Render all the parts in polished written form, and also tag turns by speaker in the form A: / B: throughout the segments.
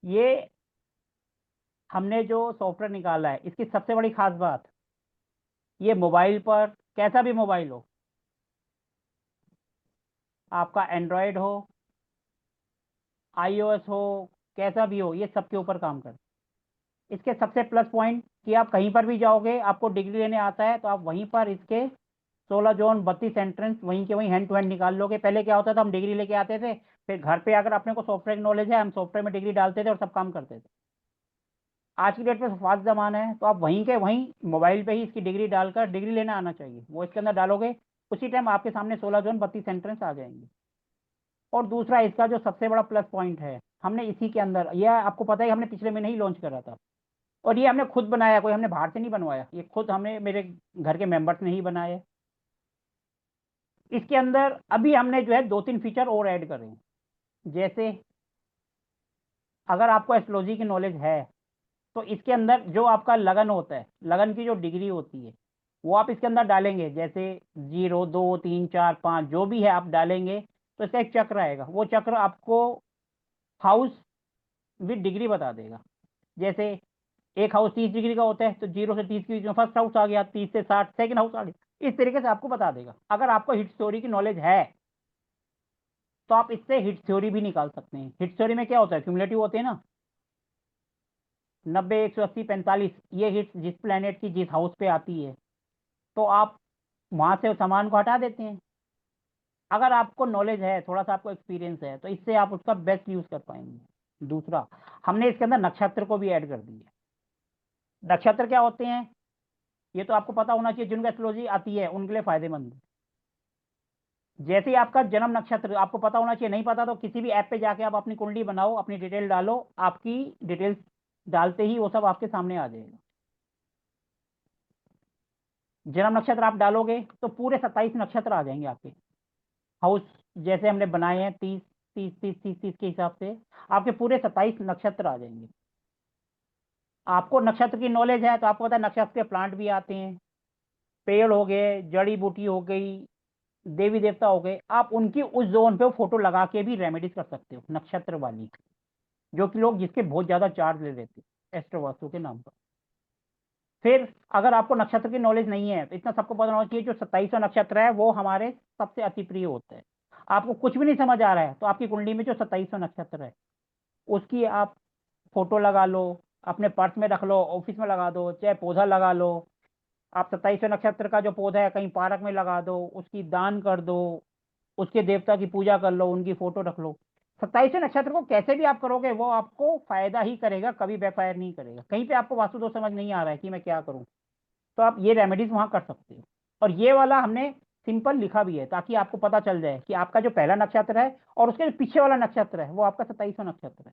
A: ये हमने जो सॉफ्टवेयर निकाला है इसकी सबसे बड़ी खास बात, ये मोबाइल पर, कैसा भी मोबाइल हो, आपका एंड्रॉयड हो, आईओएस हो, कैसा भी हो, ये सबके ऊपर काम करता है। इसके सबसे प्लस पॉइंट कि आप कहीं पर भी जाओगे, आपको डिग्री लेने आता है तो आप वहीं पर इसके 16 जोन 32 एंट्रेंस वहीं के वहीं हैंड टू हैंड निकाल लोगे। पहले क्या होता था, हम डिग्री लेके आते थे, फिर घर पे अगर अपने को सॉफ्टवेयर नॉलेज है, हम सॉफ्टवेयर में डिग्री डालते थे और सब काम करते थे। आज की डेट में फास्ट जमाना है, तो आप वहीं के वहीं मोबाइल पे ही इसकी डिग्री डालकर डिग्री लेना आना चाहिए, वो इसके अंदर डालोगे, उसी टाइम आपके सामने 16 जोन 32 एंट्रेंस आ जाएंगे। और दूसरा इसका जो सबसे बड़ा प्लस पॉइंट है, हमने इसी के अंदर, यह आपको पता है, हमने पिछले महीने ही लॉन्च करा था, और ये हमने खुद बनाया, कोई हमने बाहर से नहीं बनवाया, ये खुद हमने मेरे घर के मेंबर्स ने ही बनाया है। इसके अंदर अभी हमने जो है 2-3 फीचर और ऐड करे हैं। जैसे अगर आपको एस्ट्रोलॉजी की नॉलेज है तो इसके अंदर जो आपका लगन होता है, लगन की जो डिग्री होती है, वो आप इसके अंदर डालेंगे, जैसे 0 2 3 4 5 जो भी है आप डालेंगे, तो इसका एक चक्र आएगा, वो चक्र आपको हाउस विद डिग्री बता देगा। जैसे एक हाउस 30 डिग्री का होता है, तो 0 से 30 के बीच में फर्स्ट हाउस आ गया, 30 से 60 सेकंड हाउस आ गया, इस तरीके से आपको बता देगा। अगर आपको हिट थ्योरी की नॉलेज है तो आप इससे हिट थ्योरी भी निकाल सकते हैं। हिट थ्योरी में क्या होता है, क्यूमुलेटिव होते हैं ना, 90 180 45, ये हिट्स जिस प्लेनेट की जिस हाउस पे आती है, तो आप वहां से उस सामान को हटा देते हैं। अगर आपको नॉलेज है, थोड़ा सा आपको एक्सपीरियंस है, तो इससे आप उसका बेस्ट यूज कर पाएंगे। दूसरा, हमने इसके अंदर नक्षत्र को भी ऐड कर दिया। नक्षत्र क्या होते हैं, ये तो आपको पता होना चाहिए, जिनको एस्ट्रोलॉजी आती है उनके लिए फायदेमंद है। जैसे ही आपका जन्म नक्षत्र आपको पता होना चाहिए, नहीं पता तो किसी भी ऐप पे जाके आप अपनी कुंडली बनाओ, अपनी डिटेल डालो, आपकी डिटेल्स डालते ही वो सब आपके सामने आ जाएगा। जन्म नक्षत्र आप डालोगे तो पूरे 27 नक्षत्र आ जाएंगे आपके हाउस, जैसे हमने बनाए हैं 30 30 30 30 30 के हिसाब से आपके पूरे 27 नक्षत्र आ जाएंगे। आपको नक्षत्र की नॉलेज है तो आपको पता है नक्षत्र के प्लांट भी आते हैं, पेड़ हो गए, जड़ी बूटी हो गई, देवी देवता हो गए, आप उनकी उस जोन पे फोटो लगा के भी रेमेडीज कर सकते हो नक्षत्र वाली, जो कि लोग जिसके बहुत ज्यादा चार्ज ले लेते हैं एस्ट्रो वास्तु के नाम पर। फिर अगर आपको नक्षत्र की नॉलेज नहीं है तो इतना सबको पता होना चाहिए, जो 27वां नक्षत्र है वो हमारे सबसे अति प्रिय होता है। आपको कुछ भी नहीं समझ आ रहा है तो आपकी कुंडली में जो 27वां नक्षत्र है उसकी आप फोटो लगा लो, अपने पर्स में रख लो, ऑफिस में लगा दो, चाहे पौधा लगा लो। आप 27वें नक्षत्र का जो पौधा है कहीं पार्क में लगा दो, उसकी दान कर दो, उसके देवता की पूजा कर लो, उनकी फोटो रख लो। 27वें नक्षत्र को कैसे भी आप करोगे वो आपको फायदा ही करेगा, कभी बैकफायर नहीं करेगा। कहीं पे आपको वास्तु दोष समझ नहीं आ रहा है कि मैं क्या करूं, तो आप ये रेमेडीज वहां कर सकते हो। और ये वाला हमने सिंपल लिखा भी है ताकि आपको पता चल जाए कि आपका जो पहला नक्षत्र है और उसके जो पीछे वाला नक्षत्र है वो आपका 27वां नक्षत्र है।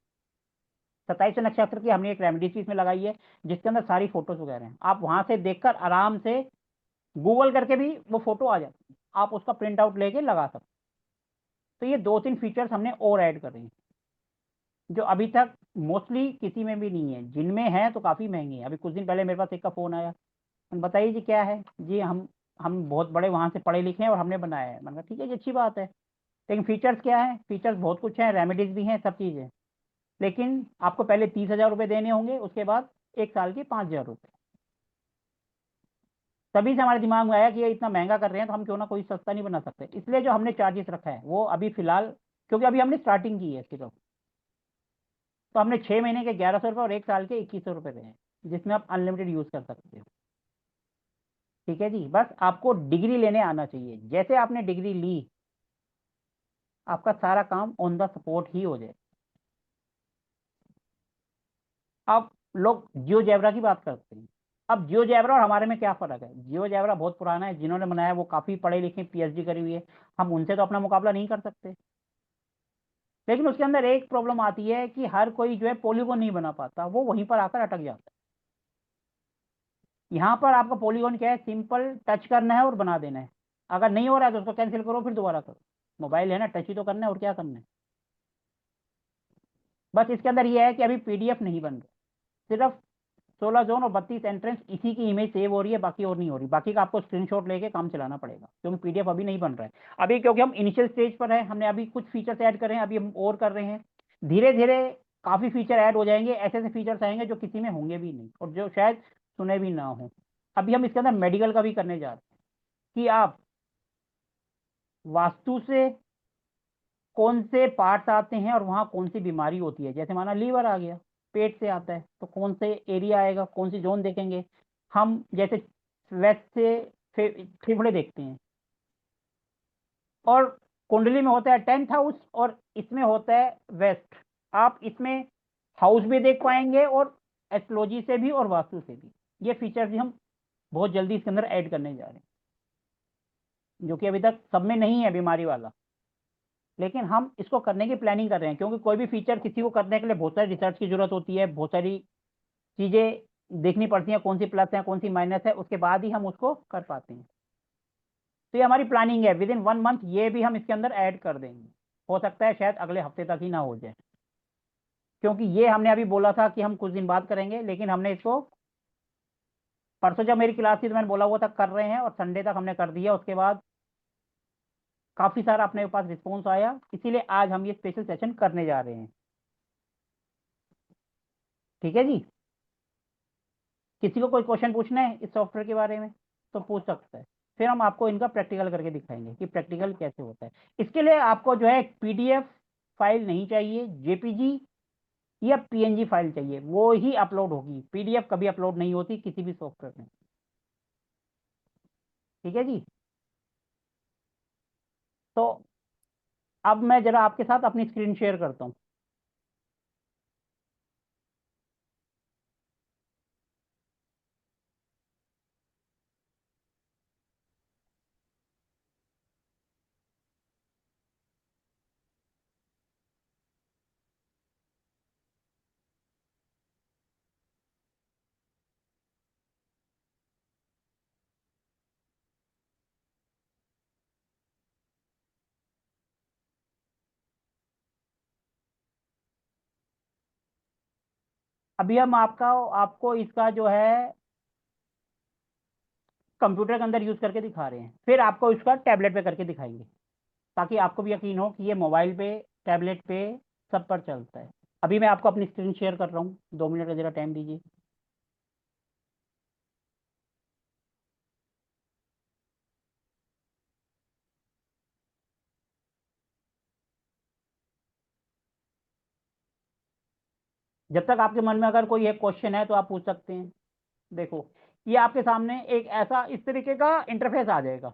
A: 27वें नक्षत्र की हमने एक रेमेडीज भी इसमें लगाई है, जिसके अंदर सारी फोटोज वगैरह हैं। आप वहां से देखकर आराम से गूगल करके भी वो फोटो आ जाती है, आप उसका प्रिंट आउट लेके लगा सकते। तो ये 2-3 फीचर्स हमने और ऐड कर रहे हैं, जो अभी तक मोस्टली किसी में भी नहीं है, जिनमें है तो काफी महंगे हैं। अभी कुछ दिन पहले मेरे पास एक का फोन आया, हम बताइए जी क्या है जी, हम बहुत बड़े वहां से पढ़े लिखे हैं और हमने बनाया है। मैंने कहा ठीक है जी, अच्छी बात है, लेकिन फीचर्स क्या है, फीचर्स बहुत कुछ है, रेमेडीज भी हैं, सब चीज़ है, लेकिन आपको पहले 30,000 रुपये देने होंगे, उसके बाद 1 साल के 5,000 रुपये। तभी से हमारे दिमाग में आया कि ये इतना महंगा कर रहे हैं तो हम क्यों ना कोई सस्ता नहीं बना सकते, इसलिए जो हमने चार्जेस रखा है वो अभी फिलहाल, क्योंकि अभी हमने स्टार्टिंग की है सिर्फ, तो हमने 6 महीने के 1,100 रुपये और 1 साल के 2,100 रुपये रहे हैं, जिसमें आप अनलिमिटेड यूज कर सकते हो। ठीक है जी, बस आपको डिग्री लेने आना चाहिए, जैसे आपने डिग्री ली आपका सारा काम ऑन द स्पॉट ही हो जाए। अब लोग जियो जैबरा की बात करते हैं। अब जियो जैबरा और हमारे में क्या फर्क है, जियो जैबरा बहुत पुराना है, जिन्होंने बनाया वो काफी पढ़े लिखे पीएचडी करी हुई है, हम उनसे तो अपना मुकाबला नहीं कर सकते। लेकिन उसके अंदर एक प्रॉब्लम आती है कि हर कोई जो है पॉलीगॉन नहीं बना पाता, वो वहीं पर आकर अटक जाता है। यहाँ पर आपका पॉलीगॉन क्या है, सिंपल टच करना है और बना देना है। अगर नहीं हो रहा है तो उसको कैंसिल करो, फिर दोबारा करो। मोबाइल है ना, टच ही तो करना है, और क्या करना है। बस इसके अंदर ये है कि अभी पीडीएफ नहीं बन रहा, सिर्फ 16 जोन और 32 एंट्रेंस इसी की इमेज सेव हो रही है, बाकी और नहीं हो रही। बाकी का आपको स्क्रीनशॉट लेके काम चलाना पड़ेगा, क्योंकि पीडीएफ अभी नहीं बन रहा है। अभी क्योंकि हम इनिशियल स्टेज पर है, हमने अभी कुछ फीचर्स ऐड करे हैं, अभी हम और कर रहे हैं। धीरे धीरे काफ़ी फीचर ऐड हो जाएंगे, ऐसे ऐसे फीचर्स आएंगे जो किसी में होंगे भी नहीं और जो शायद सुने भी ना हो। अभी हम इसके अंदर मेडिकल का भी करने जा रहे हैं कि आप वास्तु से कौन से पार्ट्स आते हैं और वहाँ कौन सी बीमारी होती है। जैसे माना लीवर आ गया, पेट से आता है, तो कौन से एरिया आएगा, कौन सी जोन देखेंगे हम। जैसे वेस्ट से फेफड़े देखते हैं, और कुंडली में होता है 10th हाउस और इसमें होता है वेस्ट। आप इसमें हाउस भी देख पाएंगे और एस्ट्रोलॉजी से भी और वास्तु से भी। ये फीचर भी हम बहुत जल्दी इसके अंदर ऐड करने जा रहे हैं, जो कि अभी तक सब में नहीं है बीमारी वाला, लेकिन हम इसको करने की प्लानिंग कर रहे हैं। क्योंकि कोई भी फीचर किसी को करने के लिए बहुत सारी रिसर्च की जरूरत होती है, बहुत सारी चीजें देखनी पड़ती हैं, कौन सी प्लस है कौन सी माइनस है, उसके बाद ही हम उसको कर पाते हैं। तो ये हमारी प्लानिंग है, विद इन 1 मंथ ये भी हम इसके अंदर ऐड कर देंगे। हो सकता है शायद अगले हफ्ते तक ही ना हो जाए, क्योंकि ये हमने अभी बोला था कि हम कुछ दिन बाद करेंगे, लेकिन हमने इसको परसों जब मेरी क्लास थी तो मैंने बोला हुआ था कर रहे हैं, और संडे तक हमने कर दिया। उसके बाद काफी सारा अपने पास रिस्पॉन्स आया, इसीलिए आज हम ये स्पेशल सेशन करने जा रहे हैं। ठीक है जी, किसी को कोई क्वेश्चन पूछना है इस सॉफ्टवेयर के बारे में तो पूछ सकता है। फिर हम आपको इनका प्रैक्टिकल करके दिखाएंगे कि प्रैक्टिकल कैसे होता है। इसके लिए आपको जो है पीडीएफ फाइल नहीं चाहिए, जेपीजी या पीएनजी फाइल चाहिए, वो ही अपलोड होगी। पीडीएफ कभी अपलोड नहीं होती किसी भी सॉफ्टवेयर में। ठीक है जी। तो अब मैं जरा आपके साथ अपनी स्क्रीन शेयर करता हूँ। अभी हम आपको इसका जो है कंप्यूटर के अंदर यूज करके दिखा रहे हैं, फिर आपको इसका टैबलेट पे करके दिखाएंगे, ताकि आपको भी यकीन हो कि ये मोबाइल पे, टैबलेट पे, सब पर चलता है। अभी मैं आपको अपनी स्क्रीन शेयर कर रहा हूँ, 2 मिनट का जरा टाइम दीजिए। जब तक आपके मन में अगर कोई एक क्वेश्चन है तो आप पूछ सकते हैं। देखो, ये आपके सामने एक ऐसा इस तरीके का इंटरफेस आ जाएगा।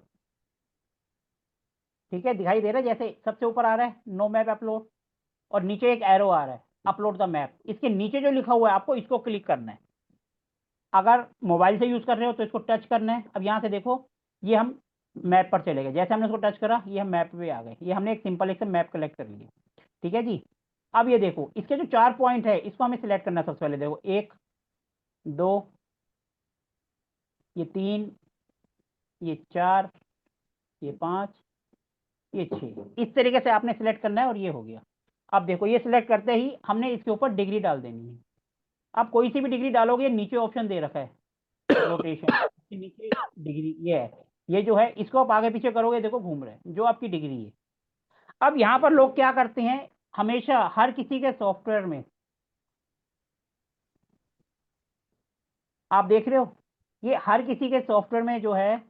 A: ठीक है, दिखाई दे रहा है, जैसे सबसे ऊपर आ रहा है नो मैप अपलोड, और नीचे एक एरो आ रहा है अपलोड द मैप। इसके नीचे जो लिखा हुआ है आपको इसको क्लिक करना है। अगर मोबाइल से यूज कर रहे हो तो इसको टच करना है। अब यहाँ से देखो, ये हम मैप पर चले गए। जैसे हमने इसको टच करा, ये हम मैप पे आ गए। ये हमने एक सिंपल एक से मैप कलेक्ट कर लिया। ठीक है जी। अब ये देखो, इसके जो 4 पॉइंट है इसको हमें सिलेक्ट करना है। सबसे पहले देखो, 1, 2, ये 3, ये 4, ये 5, ये 6, इस तरीके से आपने सिलेक्ट करना है, और ये हो गया। अब देखो, ये सिलेक्ट करते ही हमने इसके ऊपर डिग्री डाल देनी है। आप कोई सी भी डिग्री डालोगे, नीचे ऑप्शन दे रखा है रोटेशन, नीचे डिग्री ये है। ये जो है इसको आप आगे पीछे करोगे, देखो घूम रहे हैं, जो आपकी डिग्री है। अब यहाँ पर लोग क्या करते हैं, हमेशा हर किसी के सॉफ्टवेयर में आप देख रहे हो, ये हर किसी के सॉफ्टवेयर में जो है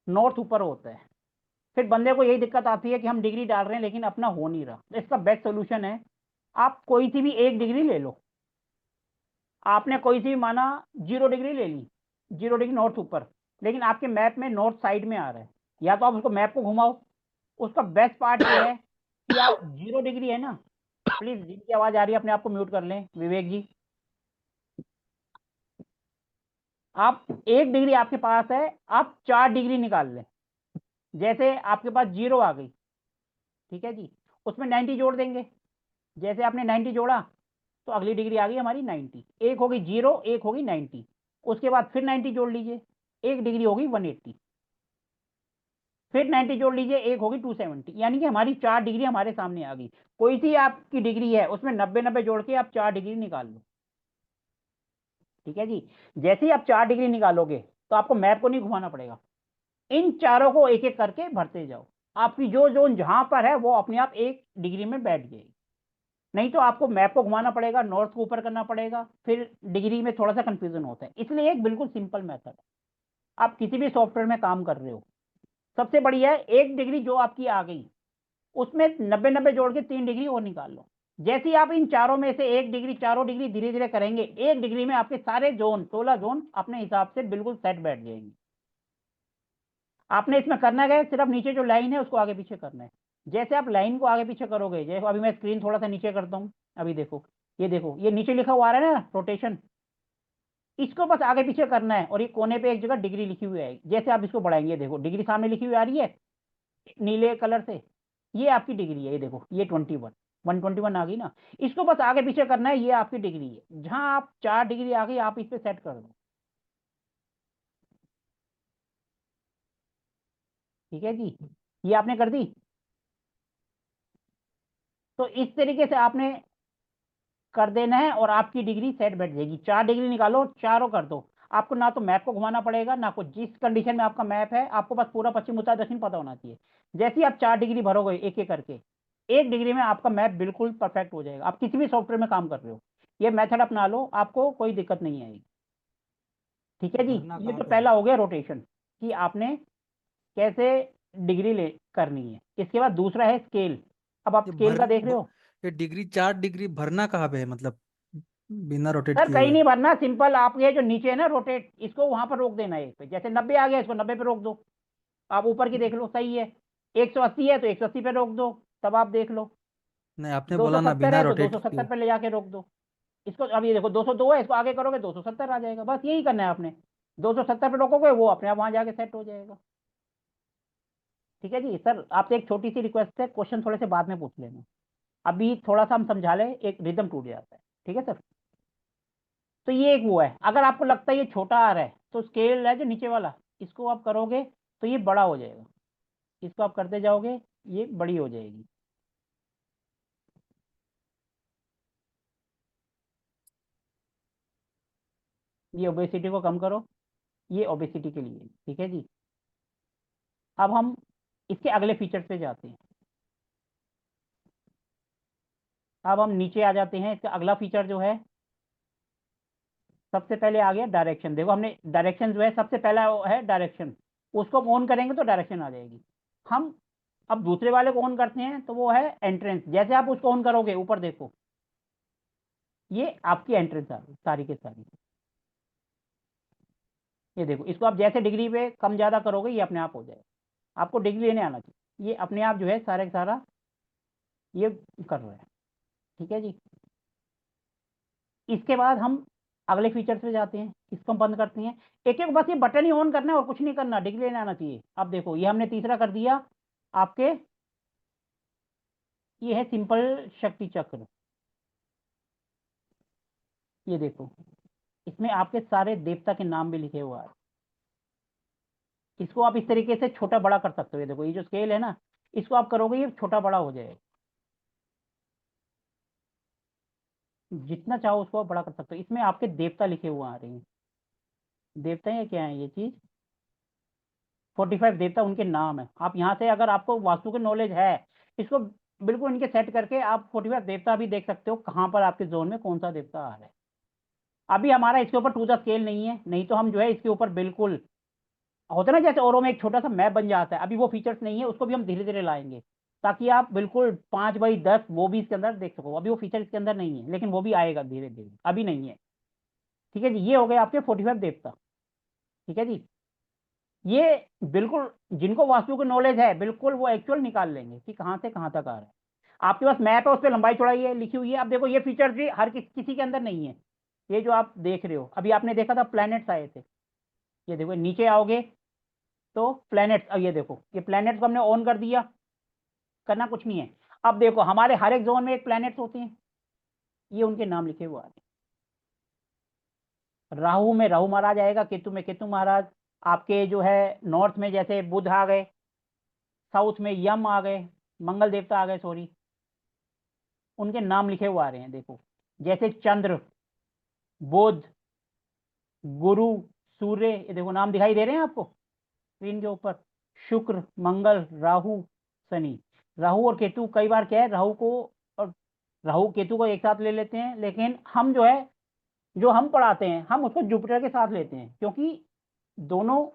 A: नॉर्थ ऊपर होता है। फिर बंदे को यही दिक्कत आती है कि हम डिग्री डाल रहे हैं लेकिन अपना हो नहीं रहा। तो इसका बेस्ट सोल्यूशन है, आप कोई सी भी एक डिग्री ले लो। आपने कोई सी भी माना 0 डिग्री ले ली, 0 डिग्री नॉर्थ ऊपर, लेकिन आपके मैप में नॉर्थ साइड में आ रहा है। या तो आप उसको मैप को घुमाओ। उसका बेस्ट पार्ट ये है कि आप 0 डिग्री है ना, प्लीज जिनकी आवाज आ रही है अपने आप को म्यूट कर लें, विवेक जी। आप 1 डिग्री आपके पास है, आप 4 डिग्री निकाल लें। जैसे आपके पास 0 आ गई, ठीक है जी, उसमें 90 जोड़ देंगे। जैसे आपने 90 जोड़ा तो अगली डिग्री आ गई हमारी 90। एक होगी 0, एक होगी 90, उसके बाद फिर 90 जोड़ लीजिए, एक डिग्री होगी 180। फिर 90 जोड़ लीजिए, एक होगी 270। यानी कि हमारी 4 डिग्री हमारे सामने आ गई। कोई सी आपकी डिग्री है उसमें 90-90 जोड़ के आप 4 डिग्री निकाल लो। ठीक है जी। जैसे ही आप 4 डिग्री निकालोगे तो आपको मैप को नहीं घुमाना पड़ेगा, इन चारों को एक एक करके भरते जाओ। आपकी जो जोन जहां पर है वो अपने आप 1 डिग्री में बैठ जाएगी। नहीं तो आपको मैप को घुमाना पड़ेगा, नॉर्थ को ऊपर करना पड़ेगा, फिर डिग्री में थोड़ा सा कंफ्यूजन होता है। इसलिए एक बिल्कुल सिंपल मेथड है। आप किसी भी सॉफ्टवेयर में काम कर रहे हो, सबसे बढ़िया है 1 डिग्री जो आपकी आ गई उसमें 90-90 जोड़ के 3 डिग्री और निकाल लो। जैसे ही आप इन चारों में से 1 डिग्री, चारों डिग्री धीरे धीरे करेंगे, 1 डिग्री में आपके सारे जोन 16 जोन अपने हिसाब से बिल्कुल सेट बैठ जाएंगे। आपने इसमें करना क्या है, सिर्फ नीचे जो लाइन है उसको आगे पीछे करना है। जैसे आप लाइन को आगे पीछे करोगे, जैसे अभी मैं स्क्रीन थोड़ा सा नीचे करता हूँ, अभी देखो, ये नीचे लिखा हुआ आ रहा है ना रोटेशन, इसको बस आगे पीछे करना है। और ये कोने पे एक जगह डिग्री लिखी हुई है, जैसे आप इसको बढ़ाएंगे, देखो डिग्री सामने लिखी हुई आ रही है नीले कलर से, ये आपकी डिग्री है। ये देखो, ये 121 आ गई ना, इसको बस आगे पीछे करना है, ये आपकी डिग्री है। जहां आप 4 डिग्री आ गई, आप इस पे सेट कर दो। ठीक है जी, ये आपने कर दी। तो इस तरीके से आपने कर देना है और आपकी डिग्री सेट बैठ जाएगी। 4 डिग्री निकालो, चारों कर दो। आपको ना तो मैप को घुमाना पड़ेगा, ना कुछ। जिस कंडीशन में आपका मैप है, आपको बस पूरा पश्चिम उत्तर दक्षिण पता होना चाहिए। जैसे ही आप 4 डिग्री भरोगे एक एक करके, 1 डिग्री में आपका मैप बिल्कुल परफेक्ट हो जाएगा। आप किसी भी सॉफ्टवेयर में काम कर रहे हो, ये मेथड अपना लो, आपको कोई दिक्कत नहीं आएगी। ठीक है जी,
B: भरना
A: ये
B: कहाँ
A: तो
B: पे है?
A: पहला हो गया रोटेशन, कि आपने कैसे डिग्री ले करनी है। इसके बाद दूसरा है स्केल। अब आप
B: ये
A: स्केल का देख रहे हो।
B: ये डिग्री 4 डिग्री भरना कहाँ पे है, मतलब बिना रोटेट
A: सर
B: किए
A: कहीं
B: हुए?
A: नहीं भरना, सिंपल। आप ये जो नीचे है ना रोटेट, इसको वहां पर रोक देना है एक पे। जैसे 90 आ गया, इसको 90 पे रोक दो। आप ऊपर की देख लो, सही है। 180 है तो 180 पे रोक दो, तब आप देख लो।
B: नहीं, आपने बोला ना
A: 270
B: बिना
A: है तो
B: रोटेट
A: 270
B: किए।
A: पे ले जाके रोक दो इसको। अब ये देखो 202 है, इसको आगे करोगे 270 आ जाएगा। बस यही करना है आपने। 270 पे रोकोगे, वो अपने आप वहां जाके सेट हो जाएगा। ठीक है जी सर, आपसे एक छोटी सी रिक्वेस्ट है, क्वेश्चन थोड़े से बाद में पूछ लेना। अभी थोड़ा सा हम समझा लें, एक रिदम टूट जाता है। ठीक है सर। तो ये एक वो है, अगर आपको लगता है ये छोटा आ रहा है, तो स्केल है जो नीचे वाला, इसको आप करोगे तो ये बड़ा हो जाएगा। इसको आप करते जाओगे, ये बड़ी हो जाएगी। ये ओबेसिटी को कम करो, ये ओबेसिटी के लिए। ठीक है जी। अब हम इसके अगले फीचर्स पे जाते हैं। अब हम नीचे आ जाते हैं, इसका अगला फीचर जो है, सबसे पहले आ गया डायरेक्शन। देखो हमने डायरेक्शन जो है, सबसे पहला वो है डायरेक्शन। उसको ऑन करेंगे तो डायरेक्शन आ जाएगी। हम अब दूसरे वाले को ऑन करते हैं, तो वो है एंट्रेंस। जैसे आप उसको ऑन करोगे, ऊपर देखो, ये आपकी एंट्रेंस आ गई सारी के सारी। ये देखो, इसको आप जैसे डिग्री पे कम ज्यादा करोगे, ये अपने आप हो जाएगा। आपको डिग्री लेने आना चाहिए, ये अपने आप जो है सारे का सारा ये कर रहा है। ठीक है जी। इसके बाद हम अगले फीचर्स पे जाते हैं, इसको हम बंद करते हैं। एक एक बस ये बटन ही ऑन करना है और कुछ नहीं करना, डिग्री लेने आना चाहिए। अब देखो, ये हमने तीसरा कर दिया आपके, ये है सिंपल शक्ति चक्र। ये देखो, इसमें आपके सारे देवता के नाम भी लिखे हुए हैं। इसको आप इस तरीके से छोटा बड़ा कर सकते हो। ये देखो, ये जो स्केल है ना, इसको आप करोगे ये छोटा बड़ा हो जाएगा। जितना चाहो उसको आप बड़ा कर सकते हो। इसमें आपके देवता लिखे हुए आ रहे हैं। देवता है क्या है ये चीज, 45 देवता उनके नाम है। आप यहाँ से, अगर आपको वास्तु की नॉलेज है, इसको बिल्कुल इनके सेट करके आप 45 देवता भी देख सकते हो, कहाँ पर आपके जोन में कौन सा देवता आ रहा है। अभी हमारा इसके ऊपर टू द स्केल नहीं है, नहीं तो हम जो है इसके ऊपर बिल्कुल, होता है ना जैसे औरों में एक छोटा सा मैप बन जाता है, अभी वो फीचर्स नहीं है, उसको भी हम धीरे धीरे लाएंगे, ताकि आप बिल्कुल 5x10 वो भी इसके अंदर देख सको। अभी वो फीचर इसके अंदर नहीं है, लेकिन वो भी आएगा धीरे धीरे, अभी नहीं है। ठीक है जी, ये हो गए आपके 45 देवता। ठीक है जी। ये बिल्कुल, जिनको वास्तु की नॉलेज है, बिल्कुल वो एक्चुअल निकाल लेंगे कि कहाँ से कहाँ तक आ रहा है। आपके पास मैप है, उस पर लंबाई चौड़ाई है लिखी हुई है। अब देखो, ये फीचर्स भी हर किसी के अंदर नहीं है। ये जो आप देख रहे हो, अभी आपने देखा था प्लैनेट्स आए थे। ये देखो, नीचे आओगे तो प्लैनेट्स, अब ये देखो, ये प्लैनेट्स को हमने ऑन कर दिया, करना कुछ नहीं है। अब देखो, हमारे हर एक जोन में एक प्लैनेट्स होते हैं, ये उनके नाम लिखे हुए हैं। राहु में राहु महाराज आएगा, केतु में केतु महाराज। आपके जो है नॉर्थ में जैसे बुध आ गए, साउथ में यम आ गए, मंगल देवता आ गए, सॉरी, उनके नाम लिखे हुए आ रहे हैं। देखो, जैसे चंद्र, बुध, गुरु, सूर्य, ये देखो नाम दिखाई दे रहे हैं आपको स्क्रीन के ऊपर। शुक्र, मंगल, राहु, शनि। राहु और केतु कई बार क्या है, राहु को और राहु केतु को एक साथ ले लेते हैं, लेकिन हम जो है, जो हम पढ़ाते हैं, हम उसको जुपिटर के साथ लेते हैं, क्योंकि दोनों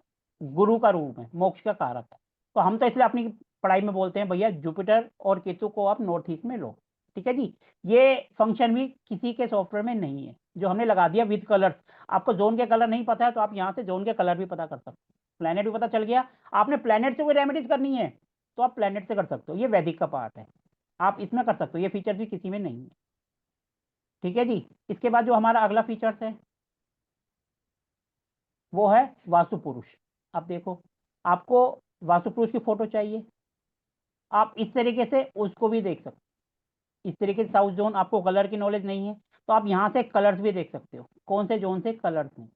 A: गुरु का रूप है, मोक्ष का कारक है। तो हम तो इसलिए अपनी पढ़ाई में बोलते हैं भैया जुपिटर और केतु को आप नॉर्थ ईस्ट में लो। ठीक है जी। ये फंक्शन भी किसी के सॉफ्टवेयर में नहीं है, जो हमने लगा दिया विद कलर। आपको जोन के कलर नहीं पता है तो आप यहाँ से जोन के कलर भी पता कर सकते हो, प्लेनेट भी पता चल गया। आपने प्लेनेट से कोई रेमेडीज करनी है तो आप प्लेनेट से कर सकते हो, ये वैदिक का पार्ट है, आप इसमें कर सकते हो, ये फीचर भी किसी में नहीं है। ठीक है जी। इसके बाद जो हमारा अगला फीचर्स है वो है वास्तु पुरुष। अब देखो, आपको वास्तु पुरुष की फोटो चाहिए, आप इस तरीके से उसको भी देख सकते हो। इस तरीके से साउथ जोन, आपको कलर की नॉलेज नहीं है तो आप यहाँ से कलर्स भी देख सकते हो, कौन से जोन से कलर्स हैं।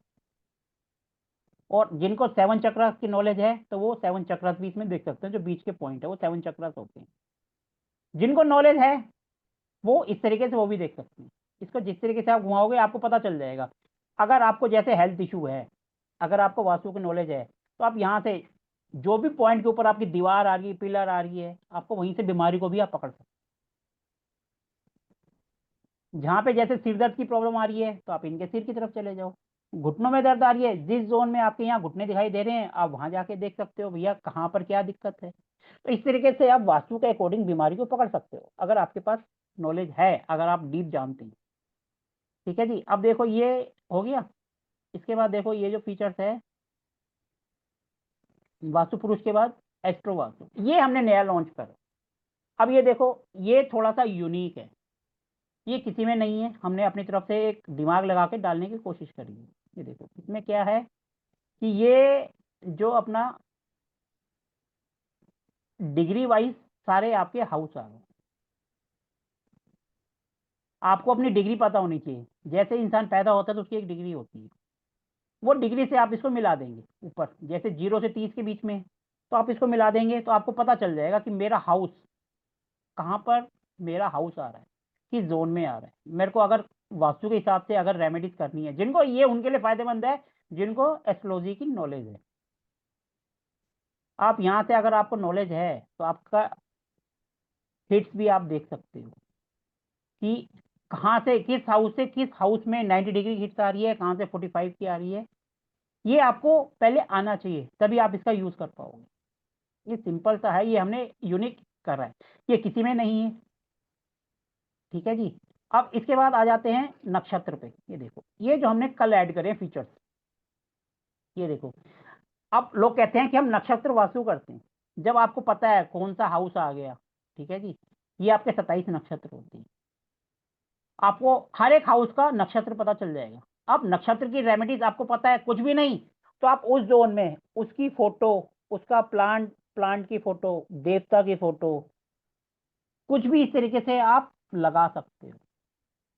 A: और जिनको 7 चक्रस की नॉलेज है तो वो 7 चक्रस भी इसमें देख सकते हैं, जो बीच के पॉइंट है वो 7 चक्रस होते हैं। जिनको नॉलेज है वो इस तरीके से वो भी देख सकते हैं। इसको जिस तरीके से आप घुमाओगे आपको पता चल जाएगा। अगर आपको जैसे हेल्थ इशू है, अगर आपको वास्तु की नॉलेज है तो आप यहाँ से जो भी पॉइंट के ऊपर आपकी दीवार आ रही है, पिलर आ रही है, आपको वहीं से बीमारी को भी आप पकड़ सकते हैं। जहाँ पे जैसे सिर दर्द की प्रॉब्लम आ रही है तो आप इनके सिर की तरफ चले जाओ। घुटनों में दर्द आ रही है, जिस जोन में आपके यहाँ घुटने दिखाई दे रहे हैं आप वहां जाके देख सकते हो भैया कहाँ पर क्या दिक्कत है। तो इस तरीके से आप वास्तु के अकॉर्डिंग बीमारी को पकड़ सकते हो, अगर आपके पास नॉलेज है, अगर आप डीप जानते हैं। ठीक है जी। अब देखो ये हो गया। इसके बाद देखो ये जो फीचर्स है वास्तु पुरुष के बाद एस्ट्रो वास्तु, ये हमने नया लॉन्च करा। अब ये देखो, ये थोड़ा सा यूनिक है, ये किसी में नहीं है, हमने अपनी तरफ से एक दिमाग लगा के डालने की कोशिश करी है। ये देखो इसमें क्या है कि ये जो अपना डिग्री वाइज सारे आपके हाउस आ गए। आपको अपनी डिग्री पता होनी चाहिए, जैसे इंसान पैदा होता है तो उसकी एक डिग्री होती है, वो डिग्री से आप इसको मिला देंगे ऊपर, जैसे 0 से 30 के बीच में, तो आप इसको मिला देंगे तो आपको पता चल जाएगा कि मेरा हाउस कहाँ पर, मेरा हाउस आ रहा है किस जोन में आ रहा है। मेरे को अगर वास्तु के हिसाब से अगर रेमेडीज करनी है, जिनको ये उनके लिए फायदेमंद है जिनको एस्ट्रोलॉजी की नॉलेज है। आप यहाँ से अगर आपको नॉलेज है तो आपका हिट्स भी आप देख सकते हो कि कहाँ से किस हाउस में 90 डिग्री हिट्स आ रही है, कहाँ से 45 की आ रही है। ये आपको पहले आना चाहिए तभी आप इसका यूज कर पाओगे। ये सिंपल सा है, ये हमने यूनिक करा है, ये किसी में नहीं है। ठीक है जी। अब इसके बाद आ जाते हैं नक्षत्र पे। ये देखो ये जो हमने कल ऐड करे फीचर्स, ये देखो। अब लोग कहते हैं कि हम नक्षत्र वास्तु करते हैं, जब आपको पता है कौन सा हाउस आ गया। ठीक है जी। ये आपके 27 नक्षत्र होते हैं, आपको हर एक हाउस का नक्षत्र पता चल जाएगा। अब नक्षत्र की रेमेडीज आपको पता है कुछ भी नहीं, तो आप उस जोन में उसकी फोटो, उसका प्लांट प्लांट की फोटो, देवता की फोटो, कुछ भी इस तरीके से आप लगा सकते हो,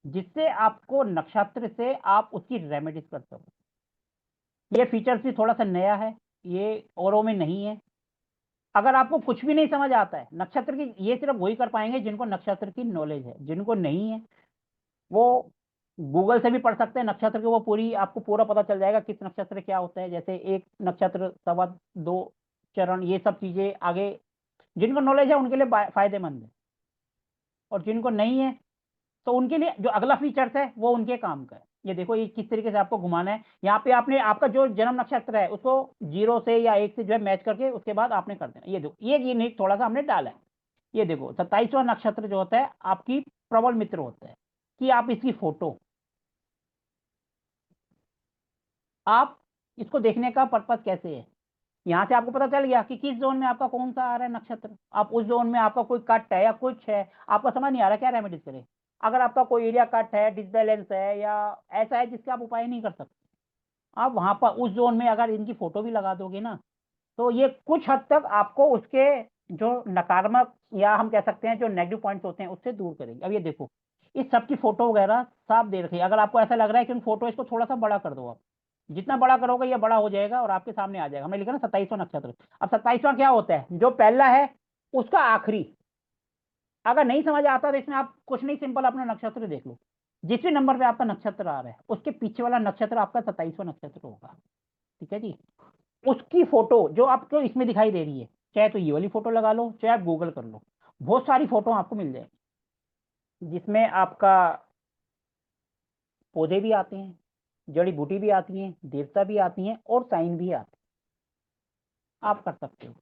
A: जिससे आपको नक्षत्र से आप उसकी रेमेडीज कर सको। ये फीचर्स भी थोड़ा सा नया है, ये औरों में नहीं है। अगर आपको कुछ भी नहीं समझ आता है नक्षत्र की, ये सिर्फ वही कर पाएंगे जिनको नक्षत्र की नॉलेज है, जिनको नहीं है वो गूगल से भी पढ़ सकते हैं नक्षत्र के, वो पूरी आपको पूरा पता चल जाएगा किस नक्षत्र क्या होता है, जैसे एक नक्षत्र, सवा, दो चरण, ये सब चीजें आगे जिनको नॉलेज है उनके लिए फायदेमंद है, और जिनको नहीं है तो उनके लिए जो अगला फीचर्स है वो उनके काम का है। ये देखो ये किस तरीके से आपको घुमाना है, यहाँ पे आपने आपका जो जन्म नक्षत्र है उसको 0 से या 1 से जो है मैच करके उसके बाद आपने कर देना। ये देखो ये यूनिक थोड़ा सा हमने डाला है। ये देखो 27वां नक्षत्र जो होता है आपकी प्रबल मित्र होता है, कि आप इसकी फोटो, आप इसको देखने का पर्पज कैसे है, यहाँ से आपको पता चल गया कि किस जोन में आपका कौन सा आ रहा है नक्षत्र, आप उस जोन में आपका कोई कट है या कुछ है, आपको समझ नहीं आ रहा क्या रेमेडीज करें। अगर आपका कोई एरिया कट है, डिसबैलेंस है या ऐसा है जिसके आप उपाय नहीं कर सकते, आप वहां पर उस जोन में अगर इनकी फोटो भी लगा दोगे ना, तो ये कुछ हद तक आपको उसके जो नकारात्मक या हम कह सकते हैं जो नेगेटिव पॉइंट्स होते हैं उससे दूर करेंगे। अब ये देखो इस सब की फोटो वगैरह साफ दे रखी है, अगर आपको ऐसा लग रहा है कि उन फोटो, इसको थोड़ा सा बड़ा कर दो आप, जितना बड़ा करोगे ये बड़ा हो जाएगा और आपके सामने आ जाएगा। हमने लिखा ना 27वां नक्षत्र। अब 27वां क्या होता है, जो पहला है उसका आखिरी। अगर नहीं समझ आता तो इसमें आप कुछ नहीं, सिंपल अपना नक्षत्र देख लो, जिस भी नंबर पे आपका नक्षत्र आ रहा है उसके पीछे वाला नक्षत्र आपका 27वां नक्षत्र होगा। ठीक है जी। उसकी फोटो जो आपको इसमें दिखाई दे रही है, चाहे तो ये वाली फोटो लगा लो, चाहे आप गूगल कर लो, बहुत सारी फोटो आपको मिल जाएगी। जिसमें आपका पौधे भी आते हैं, जड़ी बूटी भी आती हैं, देवता भी आती हैं और साइन भी आते हैं। आप कर सकते हो।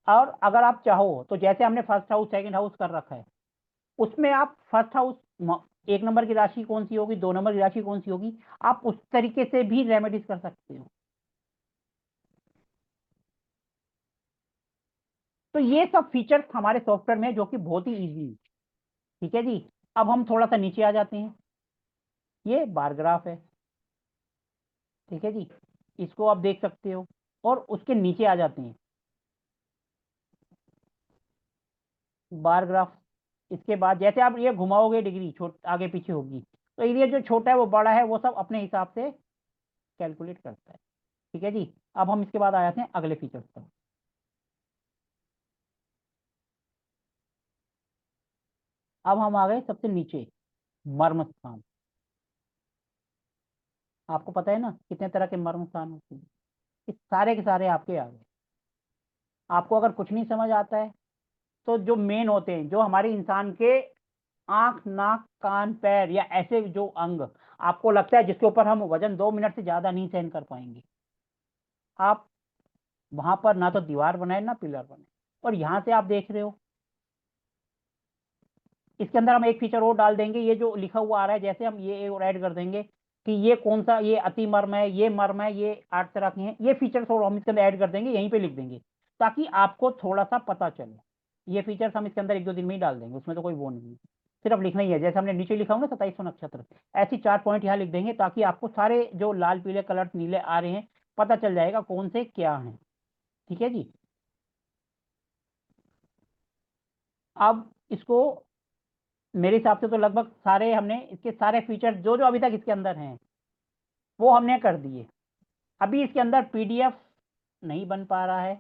A: और अगर आप चाहो तो जैसे हमने फर्स्ट हाउस सेकंड हाउस कर रखा है, उसमें आप फर्स्ट हाउस 1 नंबर की राशि कौन सी होगी, 2 नंबर की राशि कौन सी होगी, आप उस तरीके से भी रेमेडीज कर सकते हो। तो ये सब फीचर्स हमारे सॉफ्टवेयर में जो कि बहुत ही इजी है। ठीक है जी। अब हम थोड़ा सा नीचे आ जाते हैं। ये बार ग्राफ है। ठीक है जी। इसको आप देख सकते हो। और उसके नीचे आ जाते हैं बार ग्राफ। इसके बाद जैसे आप ये घुमाओगे डिग्री छोट आगे पीछे होगी, तो एरिया जो छोटा है वो बड़ा है, वो सब अपने हिसाब से कैलकुलेट करता है। ठीक है जी। अब हम इसके बाद आ जाते हैं अगले फीचर्स पर। अब हम आ गए सबसे नीचे, मर्म स्थान। आपको पता है ना कितने तरह के मर्म स्थान होते हैं। ये सारे के सारे आपके आ गए। आपको अगर कुछ नहीं समझ आता है तो जो मेन होते हैं, जो हमारे इंसान के आंख नाक कान पैर या ऐसे जो अंग आपको लगता है जिसके ऊपर हम वजन 2 मिनट से ज्यादा नहीं सहन कर पाएंगे, आप वहां पर ना तो दीवार बनाए ना पिलर बनाए। और यहाँ से आप देख रहे हो, इसके अंदर हम एक फीचर और डाल देंगे। ये जो लिखा हुआ आ रहा है, जैसे हम ये और ऐड कर देंगे कि ये कौन सा, ये अति मर्म है, ये मर्म है, ये 8 तरह के हैं, ये फीचर्स और हम इसके अंदर ऐड कर देंगे, यहीं पे लिख देंगे ताकि आपको थोड़ा सा पता चले। ये फीचर्स हम इसके अंदर 1-2 दिन में ही डाल देंगे, उसमें तो कोई वो नहीं है। सिर्फ लिखना ही है, जैसे हमने नीचे लिखा होगा 2700 नक्षत्र, ऐसी 4 पॉइंट यहाँ लिख देंगे ताकि आपको सारे जो लाल पीले कलर नीले आ रहे हैं पता चल जाएगा कौन से क्या है। ठीक है जी। अब इसको मेरे हिसाब से तो लगभग सारे हमने इसके सारे फीचर्स जो जो अभी तक इसके अंदर हैं वो हमने कर दिए। अभी इसके अंदर पीडीएफ नहीं बन पा रहा है।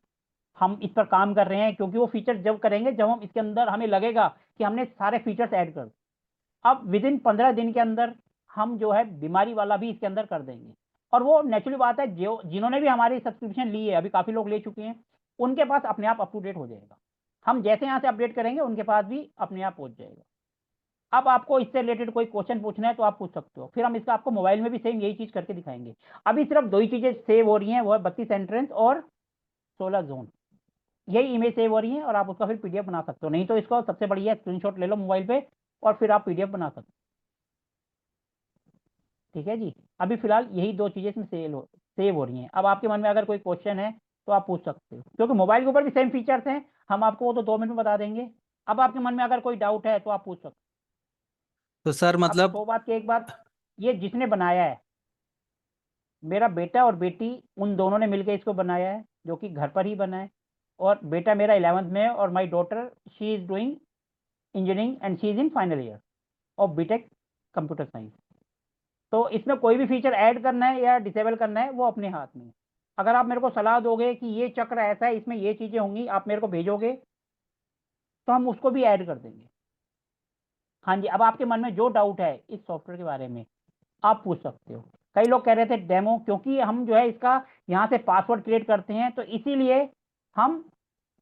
A: हम इस पर काम कर रहे हैं क्योंकि वो फीचर जब करेंगे जब हम इसके अंदर हमें लगेगा कि हमने सारे फीचर्स ऐड कर। अब विद इन 15 दिन के अंदर हम जो है बीमारी वाला भी इसके अंदर कर देंगे। और वो नेचुरली बात है, जो जिन्होंने भी हमारी सब्सक्रिप्शन ली है, अभी काफी लोग ले चुके हैं, उनके पास अपने आप अप टू डेट हो जाएगा। हम जैसे यहाँ से अपडेट करेंगे उनके पास भी अपने आप पहुंच जाएगा। अब आपको इससे रिलेटेड कोई क्वेश्चन पूछना है तो आप पूछ सकते हो, फिर हम इसका आपको मोबाइल में भी सेम यही चीज करके दिखाएंगे। अभी सिर्फ 2 ही चीजें सेव हो रही हैं, वो है 32 एंट्रेंस और 16 जोन। यही इमेज सेव हो रही है और आप उसका फिर पीडीएफ बना सकते हो। नहीं तो इसको सबसे बढ़िया स्क्रीनशॉट ले लो मोबाइल पे और फिर आप पीडीएफ बना सकते हो। ठीक है जी। अभी फिलहाल यही 2 चीजें इसमें सेव हो रही हैं। अब आपके मन में अगर कोई क्वेश्चन है तो आप पूछ सकते हो, क्योंकि मोबाइल के ऊपर भी सेम फीचर्स हैं। हम आपको वो तो 2 मिनट में बता देंगे। अब आपके मन में अगर कोई डाउट है तो आप पूछ सकते
B: तो सर
A: हो। अब
B: मतलब
A: 100 बात की एक बात, ये जिसने बनाया है, मेरा बेटा और बेटी, उन दोनों ने मिलकर इसको बनाया है, जो कि घर पर ही बना है। और बेटा मेरा 11th में है और my daughter she is doing engineering and she is in final year of BTech computer science. तो इसमें कोई भी फीचर ऐड करना है या डिसेबल करना है वो अपने हाथ में है। अगर आप मेरे को सलाह दोगे कि ये चक्र ऐसा है, इसमें ये चीजें होंगी, आप मेरे को भेजोगे तो हम उसको भी ऐड कर देंगे। हाँ जी। अब आपके मन में जो डाउट है इस सॉफ्टवेयर के बारे में आप पूछ सकते हो। कई लोग कह रहे थे डेमो, क्योंकि हम जो है इसका यहाँ से पासवर्ड क्रिएट करते हैं तो इसीलिए हम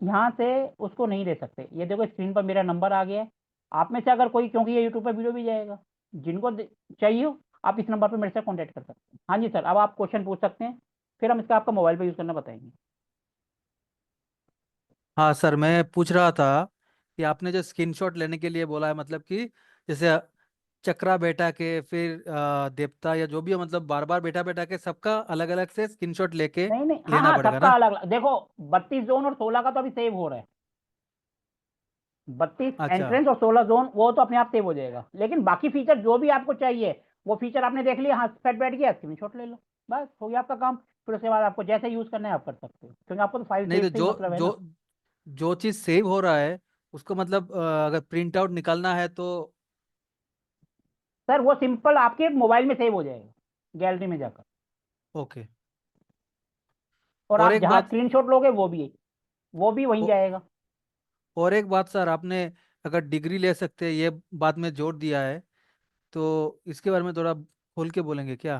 A: यहाँ से उसको नहीं दे सकते। ये देखो स्क्रीन पर मेरा नंबर आ गया है। आप में से अगर कोई, क्योंकि ये यूट्यूब पर वीडियो भी जाएगा, जिनको चाहिए हो आप इस नंबर पर मेरे से कॉन्टैक्ट कर सकते हैं। हाँ जी सर, अब आप क्वेश्चन पूछ सकते हैं, फिर हम इसका आपका मोबाइल पर यूज़ करना बताएंगे।
B: हाँ सर, मैं पूछ रहा था कि आपने जो स्क्रीनशॉट लेने के लिए बोला है, मतलब कि जैसे चक्रा बेटा के, फिर देवता या जो भी है, मतलब बार बार बेटा बेटा के सबका अलग अलग से स्क्रीनशॉट लेके
A: नहीं नहीं, हाँ
B: लेना
A: हाँ,
B: पड़ेगा
A: सबका
B: ना?
A: अलग अलग देखो। 32 जोन और 16 का तो अभी सेव हो रहा है। 32
B: अच्छा।
A: एंट्रेंस और 16 जोन वो तो अपने आप सेव हो जाएगा, लेकिन बाकी फीचर जो भी आपको चाहिए वो फीचर आपने देख लिया, हाँ सेट बैठ गया, स्क्रीनशॉट ले लो, बस हो गया आपका काम। फिर उसके बाद आपको जैसे यूज करना है आप कर सकते हो, क्योंकि आपको तो फाइल
B: नहीं
A: सेव
B: तो
A: से ही
B: जो
A: मतलब है ना।
B: जो जो चीज़ सेव हो रहा है उसको मतलब अगर प्रिंट आउट निकालना है तो?
A: सर वो सिंपल आपके मोबाइल में सेव हो जाएगा गैलरी में जाकर।
B: ओके।
A: और
B: और
A: आप
B: एक
A: जहाँ
B: बात
A: स्क्रीनशॉट लोगे वो भी वहीं
B: ओ-
A: जाएगा।
B: और एक बात सर, आपने अगर डिग्री ले सकते हैं ये बात में जोर दिया है, तो इसके बारे में थोड़ा खोल के बोलेंगे क्या?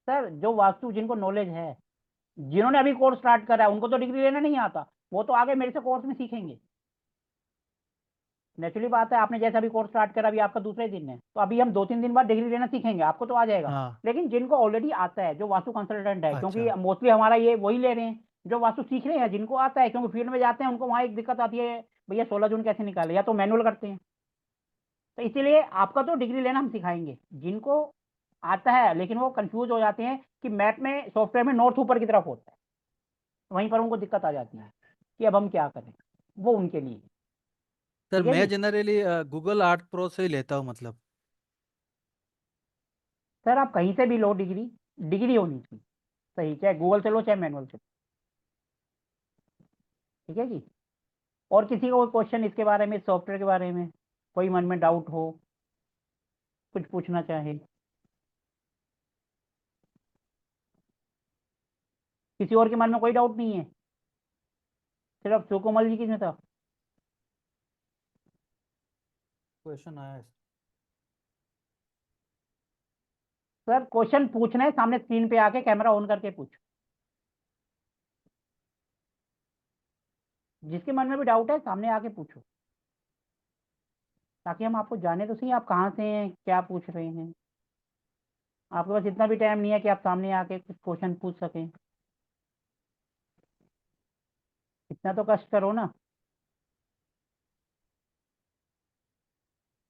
A: सर जो वास्तु जिनको नॉलेज है, जिन्होंने अभी कोर्स स्टार्ट करा है, उनको तो डिग्री लेना नहीं आता, वो तो आगे मेरे से कोर्स में सीखेंगे। नेचुरली बात है, आपने जैसे अभी कोर्स स्टार्ट करा, अभी आपका दूसरे दिन है, तो अभी हम 2-3 दिन बाद डिग्री लेना सीखेंगे, आपको तो आ जाएगा।
B: हाँ।
A: लेकिन जिनको ऑलरेडी आता है, जो वास्तु कंसल्टेंट है, क्योंकि
B: अच्छा।
A: मोस्टली हमारा ये वही ले रहे हैं जो वास्तु सीख रहे हैं, जिनको आता है, क्योंकि फील्ड में जाते हैं उनको वहाँ एक दिक्कत आती है, भैया 16 जून कैसे निकाले, या तो मैनुअल करते हैं। तो इसीलिए आपका तो डिग्री लेना हम सिखाएंगे। जिनको आता है लेकिन वो कंफ्यूज हो जाते हैं कि मैथ में, सॉफ्टवेयर में नॉर्थ ऊपर की तरफ होता है, वहीं पर उनको दिक्कत आ जाती है कि अब हम क्या करें, वो उनके लिए।
B: सर
A: ठीक है
B: मैं
A: जी।
B: जनरली गूगल आर्ट प्रो से ही लेता हूँ मतलब।
A: सर आप कहीं से भी लो डिग्री, डिग्री होनी चाहिए सही, चाहे गूगल से लो चाहे मैनुअल से लो। ठीक है जी। और किसी को कोई क्वेश्चन इसके बारे में, सॉफ्टवेयर के बारे में, कोई मन में डाउट हो, कुछ पूछना चाहे? किसी और के मन में कोई डाउट नहीं है, सिर्फ सुकोमल जी की में था?
B: क्वेश्चन आया है।
A: सर क्वेश्चन पूछना है, सामने स्क्रीन पे आके कैमरा ऑन करके पूछो। जिसके मन में भी डाउट है सामने आके पूछो, ताकि हम आपको जाने तो सही आप कहाँ से हैं, क्या पूछ रहे हैं। आपके पास इतना भी टाइम नहीं है कि आप सामने आके कुछ क्वेश्चन पूछ सकें, इतना तो कष्ट करो ना।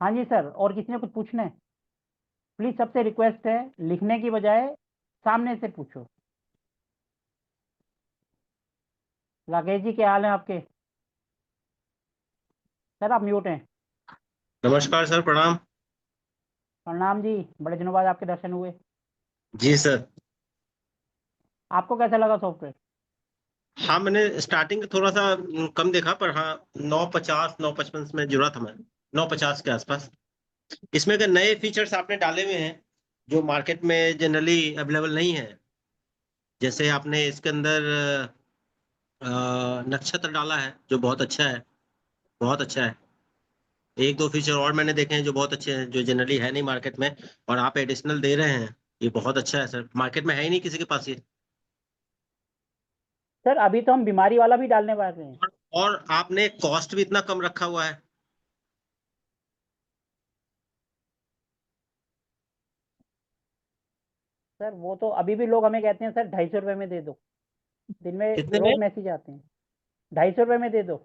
A: हाँ जी सर, और किसी ने कुछ पूछना है? प्लीज सबसे रिक्वेस्ट है, लिखने की बजाय सामने से पूछो। राकेश जी क्या हाल है आपके? सर आप म्यूट हैं।
C: नमस्कार सर, प्रणाम।
A: प्रणाम जी, बड़े दिनों बाद आपके दर्शन हुए।
C: जी सर।
A: आपको कैसा लगा सॉफ्टवेयर?
C: हाँ, मैंने स्टार्टिंग थोड़ा सा कम देखा, पर हाँ 950 955 में जुड़ा था मैं, 950 के आसपास। इसमें के नए फीचर्स आपने डाले हुए हैं जो मार्केट में जनरली अवेलेबल नहीं है। जैसे आपने इसके अंदर नक्षत्र डाला है जो बहुत अच्छा है, बहुत अच्छा है। एक दो फीचर और मैंने देखे हैं जो बहुत अच्छे हैं, जो जनरली है नहीं मार्केट में, और आप एडिशनल दे रहे हैं। ये बहुत अच्छा है सर, मार्केट में है ही नहीं किसी के पास ये।
A: सर अभी तो हम बीमारी वाला भी डालने वाले हैं।
C: और आपने कॉस्ट भी इतना कम रखा हुआ है।
A: सर वो तो अभी भी लोग हमें कहते हैं सर 250 रुपये में दे दो, दिन में
C: कितने में?
A: रोज मैसेज आते हैं, 250 रुपये में दे दो,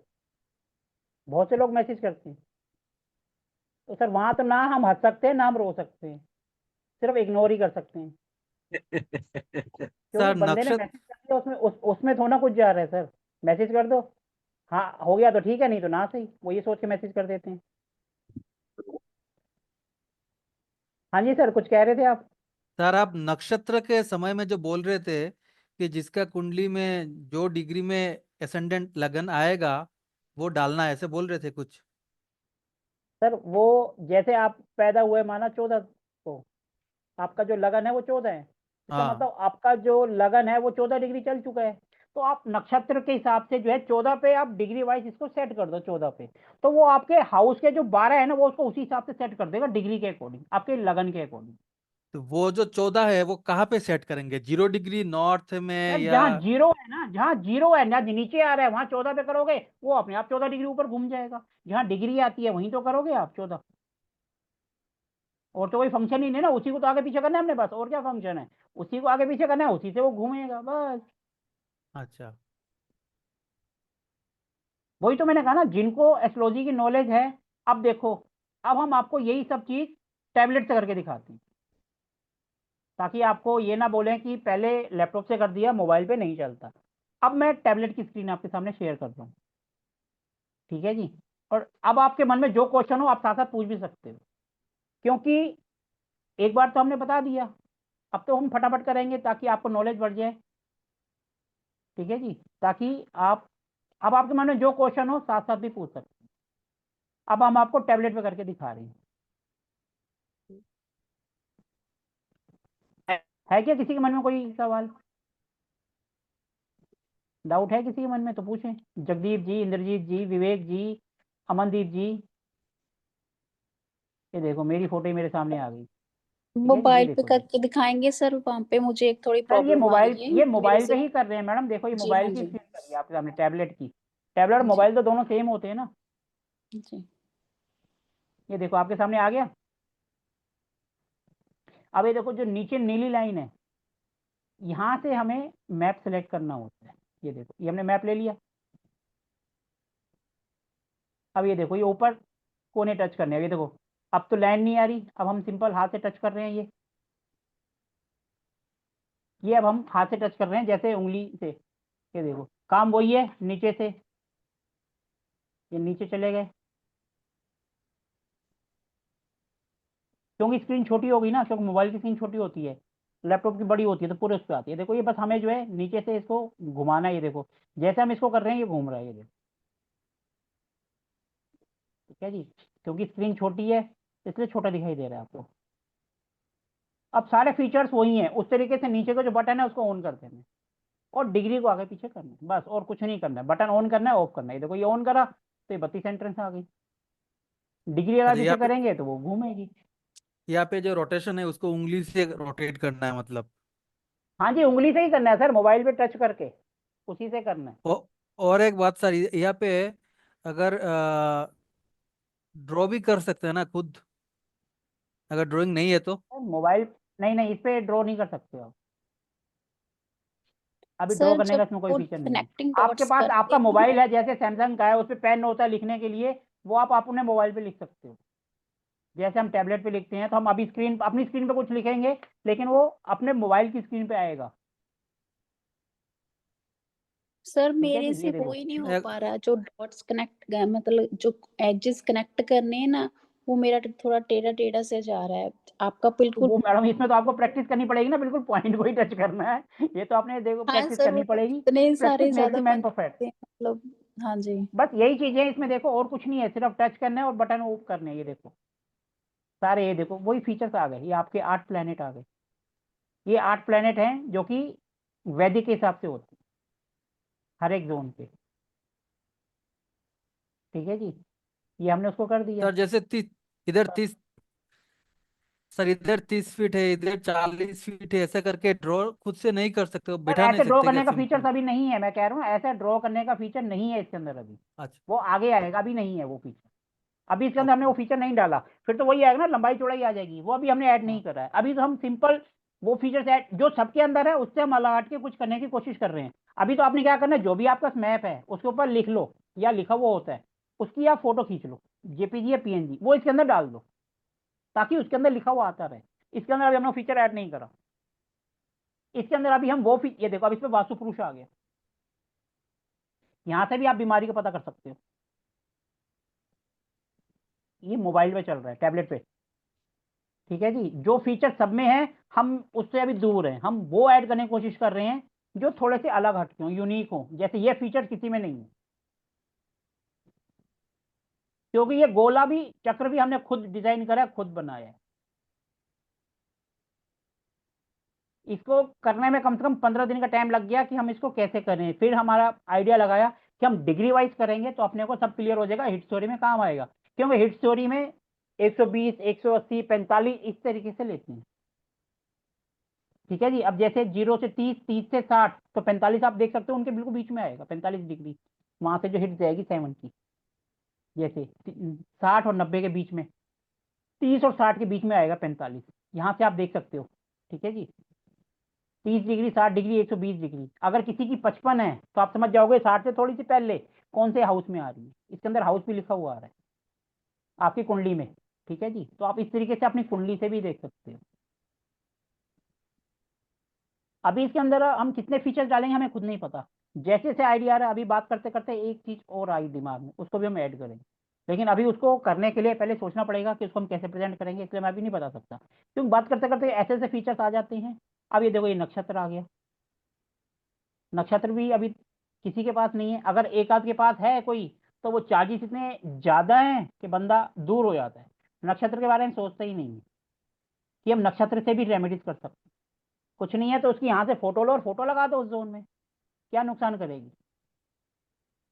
A: बहुत से लोग मैसेज करते हैं। तो सर वहां तो ना हम हंस सकते हैं ना हम रो सकते हैं, सिर्फ इग्नोर ही कर सकते हैं, क्योंकि
B: सर
A: बंदे ने
B: नक्षत्र।
A: मैसेज कर दिया, उसमें थोड़ा कुछ जा रहा है सर। मैसेज कर दो, हाँ हो गया तो ठीक है, नहीं तो ना सही, वो ये सोच के मैसेज कर देते हैं। हाँ जी सर, कुछ कह रहे थे आप?
B: सर आप नक्षत्र के समय में जो बोल रहे थे कि जिसका कुंडली में जो डिग्री में एसेंडेंट लगन आएगा वो डालना है, ऐसे बोल रहे थे कुछ।
A: सर वो जैसे आप पैदा हुए माना 14 को, आपका जो लगन है वो 14 है, इसका
B: हाँ।
A: मतलब आपका जो लगन है वो 14 डिग्री चल चुका है। तो आप नक्षत्र के हिसाब से जो है 14 पे आप डिग्री वाइज इसको सेट कर दो 14 पे, तो वो आपके हाउस के जो 12 है ना वो उसको उसी हिसाब से सेट कर देगा, डिग्री के अकॉर्डिंग, आपके लगन के अकॉर्डिंग।
B: तो वो जो 14 है वो कहाँ पे सेट करेंगे, 0 डिग्री नॉर्थ में
A: सर
B: या?
A: जहाँ जीरो है ना, जहाँ जीरो है ना, नीचे आ रहा है वहां 14 पे करोगे, वो अपने आप 14 डिग्री ऊपर घूम जाएगा। जहाँ डिग्री आती है वहीं तो करोगे आप 14। और तो कोई फंक्शन ही नहीं ना, उसी को तो आगे पीछे करना है हमने, बस और क्या फंक्शन है, उसी को आगे पीछे करना है, उसी से वो घूमेगा बस।
B: अच्छा।
A: वही तो मैंने कहा ना, जिनको एस्ट्रोलॉजी की नॉलेज है। अब देखो, अब हम आपको यही सब चीज टैबलेट से करके दिखाते हैं, ताकि आपको ये ना बोलें कि पहले लैपटॉप से कर दिया, मोबाइल पे नहीं चलता। अब मैं टैबलेट की स्क्रीन आपके सामने शेयर कर रहा हूँ। ठीक है जी। और अब आपके मन में जो क्वेश्चन हो आप साथ साथ पूछ भी सकते हो, क्योंकि एक बार तो हमने बता दिया, अब तो हम फटाफट करेंगे ताकि आपको नॉलेज बढ़ जाए। ठीक है जी, ताकि आप, अब आपके मन में जो क्वेश्चन हो साथ साथ भी पूछ सकते हैं। अब हम आपको टैबलेट पे करके दिखा रहे हैं। है क्या किसी के मन में कोई सवाल, डाउट है किसी के मन में तो पूछें? जगदीप जी, इंद्रजीत जी, विवेक जी, अमनदीप जी, ये देखो मेरी फोटो ही मेरे सामने आ गई। ठीक है जी, ये
D: मोबाइल पे
A: देखो जी।
D: करके दिखाएंगे सर, वहां पे मुझे एक थोड़ी
A: सर
D: प्रॉब्लम आ रही
A: ये
D: है मेरे
A: मोबाइल पे
D: से।
A: ही कर रहे हैं मैडम, देखो ये
D: जी हाँ
A: मोबाइल की
D: जी।
A: स्क्रीन कर रही है आपके सामने, टैबलेट की। टैबलेट और
D: जी
A: मोबाइल तो दोनों सेम होते हैं ना।
D: जी।
A: ये देखो आपके सामने आ गया। अब ये देखो जो नीचे नीली लाइन है, यहाँ से हमें मैप सेलेक्ट करना होता है। ये देखो ये हमने मैप ले लिया। अब ये देखो ये ऊपर कोने टच करने हैं। ये देखो अब तो लाइन नहीं आ रही, अब हम सिंपल हाथ से टच कर रहे हैं। ये अब हम हाथ से टच कर रहे हैं जैसे उंगली से। ये देखो काम वही है, नीचे से ये नीचे चले गए, क्योंकि स्क्रीन छोटी होगी ना, क्योंकि मोबाइल की स्क्रीन छोटी होती है, लैपटॉप की बड़ी होती है, तो पूरे उस पर आती है। देखो ये बस हमें जो है नीचे से इसको घुमाना है। ये देखो जैसे हम इसको कर रहे हैं ये घूम रहा है। ये देखो ठीक है जी, क्योंकि स्क्रीन छोटी है इसलिए छोटा दिखाई दे रहा है आपको। अब सारे फीचर्स वही हैं, उस तरीके से नीचे का जो बटन है उसको ऑन कर देना है और डिग्री को आगे पीछे करना है, बस और कुछ नहीं करना है। बटन ऑन करना है, ऑफ करना है। ये देखो ये ऑन करा तो ये 32 एंट्रेंस आ गई। डिग्री अगर
B: अच्छा,
A: पीछे करेंगे तो वो घूमेगी।
B: यहाँ पे जो रोटेशन है उसको उंगली से रोटेट करना है मतलब।
A: हाँ जी, उंगली से ही करना है सर, मोबाइल पे टच करके उसी से करना है।
B: और एक बात सर, यहाँ पे अगर ड्रॉ भी कर सकते हैं ना खुद, अगर ड्राइंग नहीं है तो?
A: मोबाइल नहीं नहीं, इस पे ड्रॉ नहीं कर सकते हो। अभी ड्रॉ
D: सर
A: करने का
D: जब
A: इसमें कोई
D: वो
A: फीचर नहीं है।
D: कनेक्टिंग
A: आपके
D: डॉट्स
A: पास
D: करते
A: आपका
D: हैं
A: मोबाइल
D: ना,
A: है, जैसे सैमसंग का है, उस पे पेन होता है लिखने के लिए, वो आप अपने मोबाइल पे लिख सकते हो। जैसे हम टैबलेट पे लिखते हैं, तो हम अभी स्क्रीन अपनी स्क्रीन पे कुछ लिखेंगे, लेकिन वो अपने मोबाइल की स्क्रीन पे आएगा।
D: सर
A: ठीक है
D: मेरे
A: जी,
D: से
A: ये
D: वो
A: देखो।
D: ही नहीं हो
B: एक-
D: पा रहा। जो डॉट्स कनेक्ट, मतलब जो एजेस कनेक्ट करने हैं ना, वो मेरा थोड़ा टेढ़ा टेढ़ा से जा रहा है। आपका
A: तो
D: बिल्कुल।
A: वो मैडम इसमें तो आपको प्रैक्टिस करनी पड़ेगी ना, बिल्कुल पॉइंट को ही टच करना है। ये तो आपने देखो
D: हाँ
A: प्रैक्टिस
D: सर, वो
A: करनी पड़ेगी।
D: इतने सारे
A: प्रैक्टिस मेक्स
D: ज्यादा
A: द मैन परफेक्ट।
D: पंचे हैं, मतलब। हाँ जी।
A: बस यही चीजें हैं इसमें, देखो और कुछ नहीं है, सिर्फ टच करना है और बटन ऑफ करने हैं। ये देखो सारे, ये देखो वही फीचर्स आ गए। ये आपके 8 प्लेनेट आ गए। ये 8 प्लेनेट हैं जो कि वैदिक के हिसाब से होते हैं हर एक जोन पे। ठीक है जी, ये हमने उसको कर दिया।
B: सर जैसे इधर 30, सर इधर 30 फीट है, इधर 40 फीट है, ऐसा करके ड्रॉ खुद से नहीं कर सकते हो,
A: पर
B: बैठा नहीं
A: ऐसे ड्रॉ
B: सकते क्या
A: करने का फीचर
B: सिंपल?
A: अभी नहीं है, मैं कह रहा हूँ ऐसा ड्रॉ करने का फीचर नहीं है इसके अंदर अभी।
B: अच्छा।
A: वो आगे आएगा, अभी नहीं है वो फीचर। अभी इसके अंदर हमने वो
B: ओके।
A: फीचर नहीं डाला, फिर तो वही आएगा ना, लंबाई चौड़ाई आ जाएगी, वो अभी हमने ऐड नहीं
B: हाँ।
A: करा है। अभी तो हम सिंपल वो फीचर्स ऐड जो सबके अंदर है उससे हम अलग हट के कुछ करने की कोशिश कर रहे हैं। अभी तो आपने क्या करना है, जो भी आपका मैप है उसके ऊपर लिख लो, या लिखा हुआ होता है उसकी आप फोटो खींच लो, जेपीजी या पीएनजी, वो इसके अंदर डाल दो, ताकि उसके अंदर लिखा हुआ आता रहे। इसके अंदर अभी हमने फीचर ऐड नहीं करा। इसके अंदर अभी हम वो ये देखो, अब इस पे वास्तु पुरुष आ गया। यहां से भी आप बीमारी का पता कर सकते हो। ये मोबाइल पे चल रहा है, टैबलेट पे। ठीक है जी, जो फीचर सब में है हम उससे अभी दूर हैं, हम वो ऐड करने की कोशिश कर रहे हैं जो थोड़े से अलग हटके हों, यूनिक हो, जैसे ये फीचर किसी में नहीं है। क्योंकि ये गोला भी, चक्र भी हमने खुद डिजाइन करा है, खुद बनाया है। इसको करने में कम से कम 15 दिन का टाइम लग गया कि हम इसको कैसे करें। फिर हमारा आइडिया लगाया कि हम डिग्री वाइज करेंगे तो अपने को सब क्लियर हो जाएगा, हिट स्टोरी में काम आएगा। क्योंकि हिट स्टोरी में 120, 180, 45 इस तरीके से लेते हैं। ठीक है जी, अब जैसे 0 से 30, 30 से 60, तो 45 आप देख सकते हो उनके बिल्कुल बीच में आएगा, 45 डिग्री वहां से जो हिट जाएगी 7 की। जैसे 60 और 90 के बीच में, 30 और 60 के बीच में आएगा 45, यहाँ से आप देख सकते हो। ठीक है जी, 30 डिग्री, 60 डिग्री, 120 डिग्री। अगर किसी की 55 है तो आप समझ जाओगे 60 से थोड़ी सी पहले कौन से हाउस में आ रही है। इसके अंदर हाउस भी लिखा हुआ आ रहा है आपकी कुंडली में। ठीक है जी, तो आप इस तरीके से अपनी कुंडली से भी देख सकते हो। अभी इसके अंदर हम कितने फीचर्स डालेंगे हमें खुद नहीं पता, जैसे जैसे आइडिया आ रहा है। अभी बात करते करते एक चीज और आई दिमाग में, उसको भी हम ऐड करेंगे, लेकिन अभी उसको करने के लिए पहले सोचना पड़ेगा कि उसको हम कैसे प्रेजेंट करेंगे, इसलिए मैं अभी नहीं बता सकता, क्योंकि बात करते करते ऐसे ऐसे फीचर्स आ जाते हैं। अब ये देखो ये नक्षत्र आ गया। नक्षत्र भी अभी किसी के पास नहीं है, अगर एक आध के पास है कोई, तो वो चार्जेस इतने ज्यादा हैं कि बंदा दूर हो जाता है, नक्षत्र के बारे में सोचता ही नहीं है कि हम नक्षत्र से भी रेमेडीज कर सकते हैं। कुछ नहीं है तो उसकी यहाँ से फोटो लो और फोटो लगा दो उस जोन में, क्या नुकसान करेगी।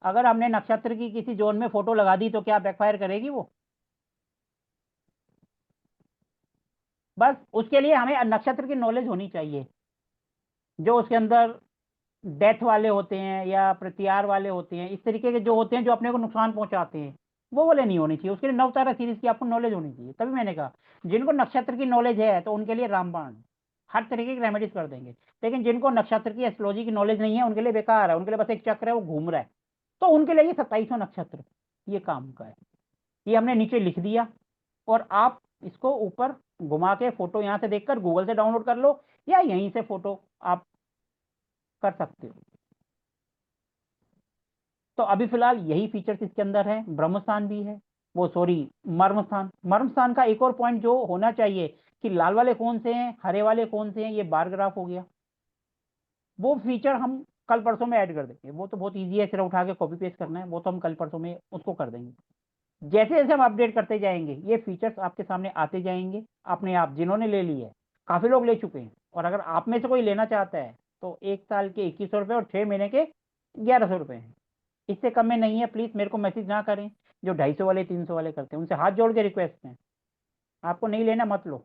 A: अगर हमने नक्षत्र की किसी जोन में फोटो लगा दी तो क्या बैकफायर करेगी वो। बस उसके लिए हमें नक्षत्र की नॉलेज होनी चाहिए, जो उसके अंदर डेथ वाले होते हैं या प्रत्यार वाले होते हैं, इस तरीके के जो होते हैं जो अपने को नुकसान पहुंचाते हैं, वो वाले नहीं होनी चाहिए, उसके लिए नवतारा सीरीज की आपको नॉलेज होनी चाहिए। तभी मैंने कहा जिनको नक्षत्र की नॉलेज है तो उनके लिए रामबाण हर तरीके की रेमेडीज कर देंगे, लेकिन जिनको नक्षत्र की एस्ट्रोलॉजी की नॉलेज नहीं है उनके लिए बेकार है, उनके लिए बस एक चक्र है वो घूम रहा है, तो उनके लिए ये 27वां नक्षत्र ये काम का है। ये हमने नीचे लिख दिया और आप इसको ऊपर घुमा के फोटो यहाँ से देखकर गूगल से डाउनलोड कर लो या यहीं से फोटो आप कर सकते हो। तो अभी फिलहाल यही फीचर्स इसके अंदर है। ब्रह्मस्थान भी है, वो सॉरी मर्मस्थान। मर्मस्थान का एक और पॉइंट जो होना चाहिए कि लाल वाले कौन से हैं, हरे वाले कौन से हैं, ये बार ग्राफ हो गया। वो फीचर हम कल परसों में ऐड कर देंगे, वो तो बहुत ईजी है, सिर्फ उठा के कॉपी पेस्ट करना है, वो तो हम कल परसों में उसको कर देंगे। जैसे जैसे हम अपडेट करते जाएंगे ये फीचर्स आपके सामने आते जाएंगे अपने आप। जिन्होंने ले ली है, काफी लोग ले चुके हैं, और अगर आप में से कोई लेना चाहता है तो 1 साल के 2100 रुपये और 6 महीने के 1100 रुपये हैं, इससे कम में नहीं है। प्लीज मेरे को मैसेज ना करें, जो 250 वाले 300 वाले करते हैं उनसे हाथ जोड़ के रिक्वेस्ट है, आपको नहीं लेना मत लो,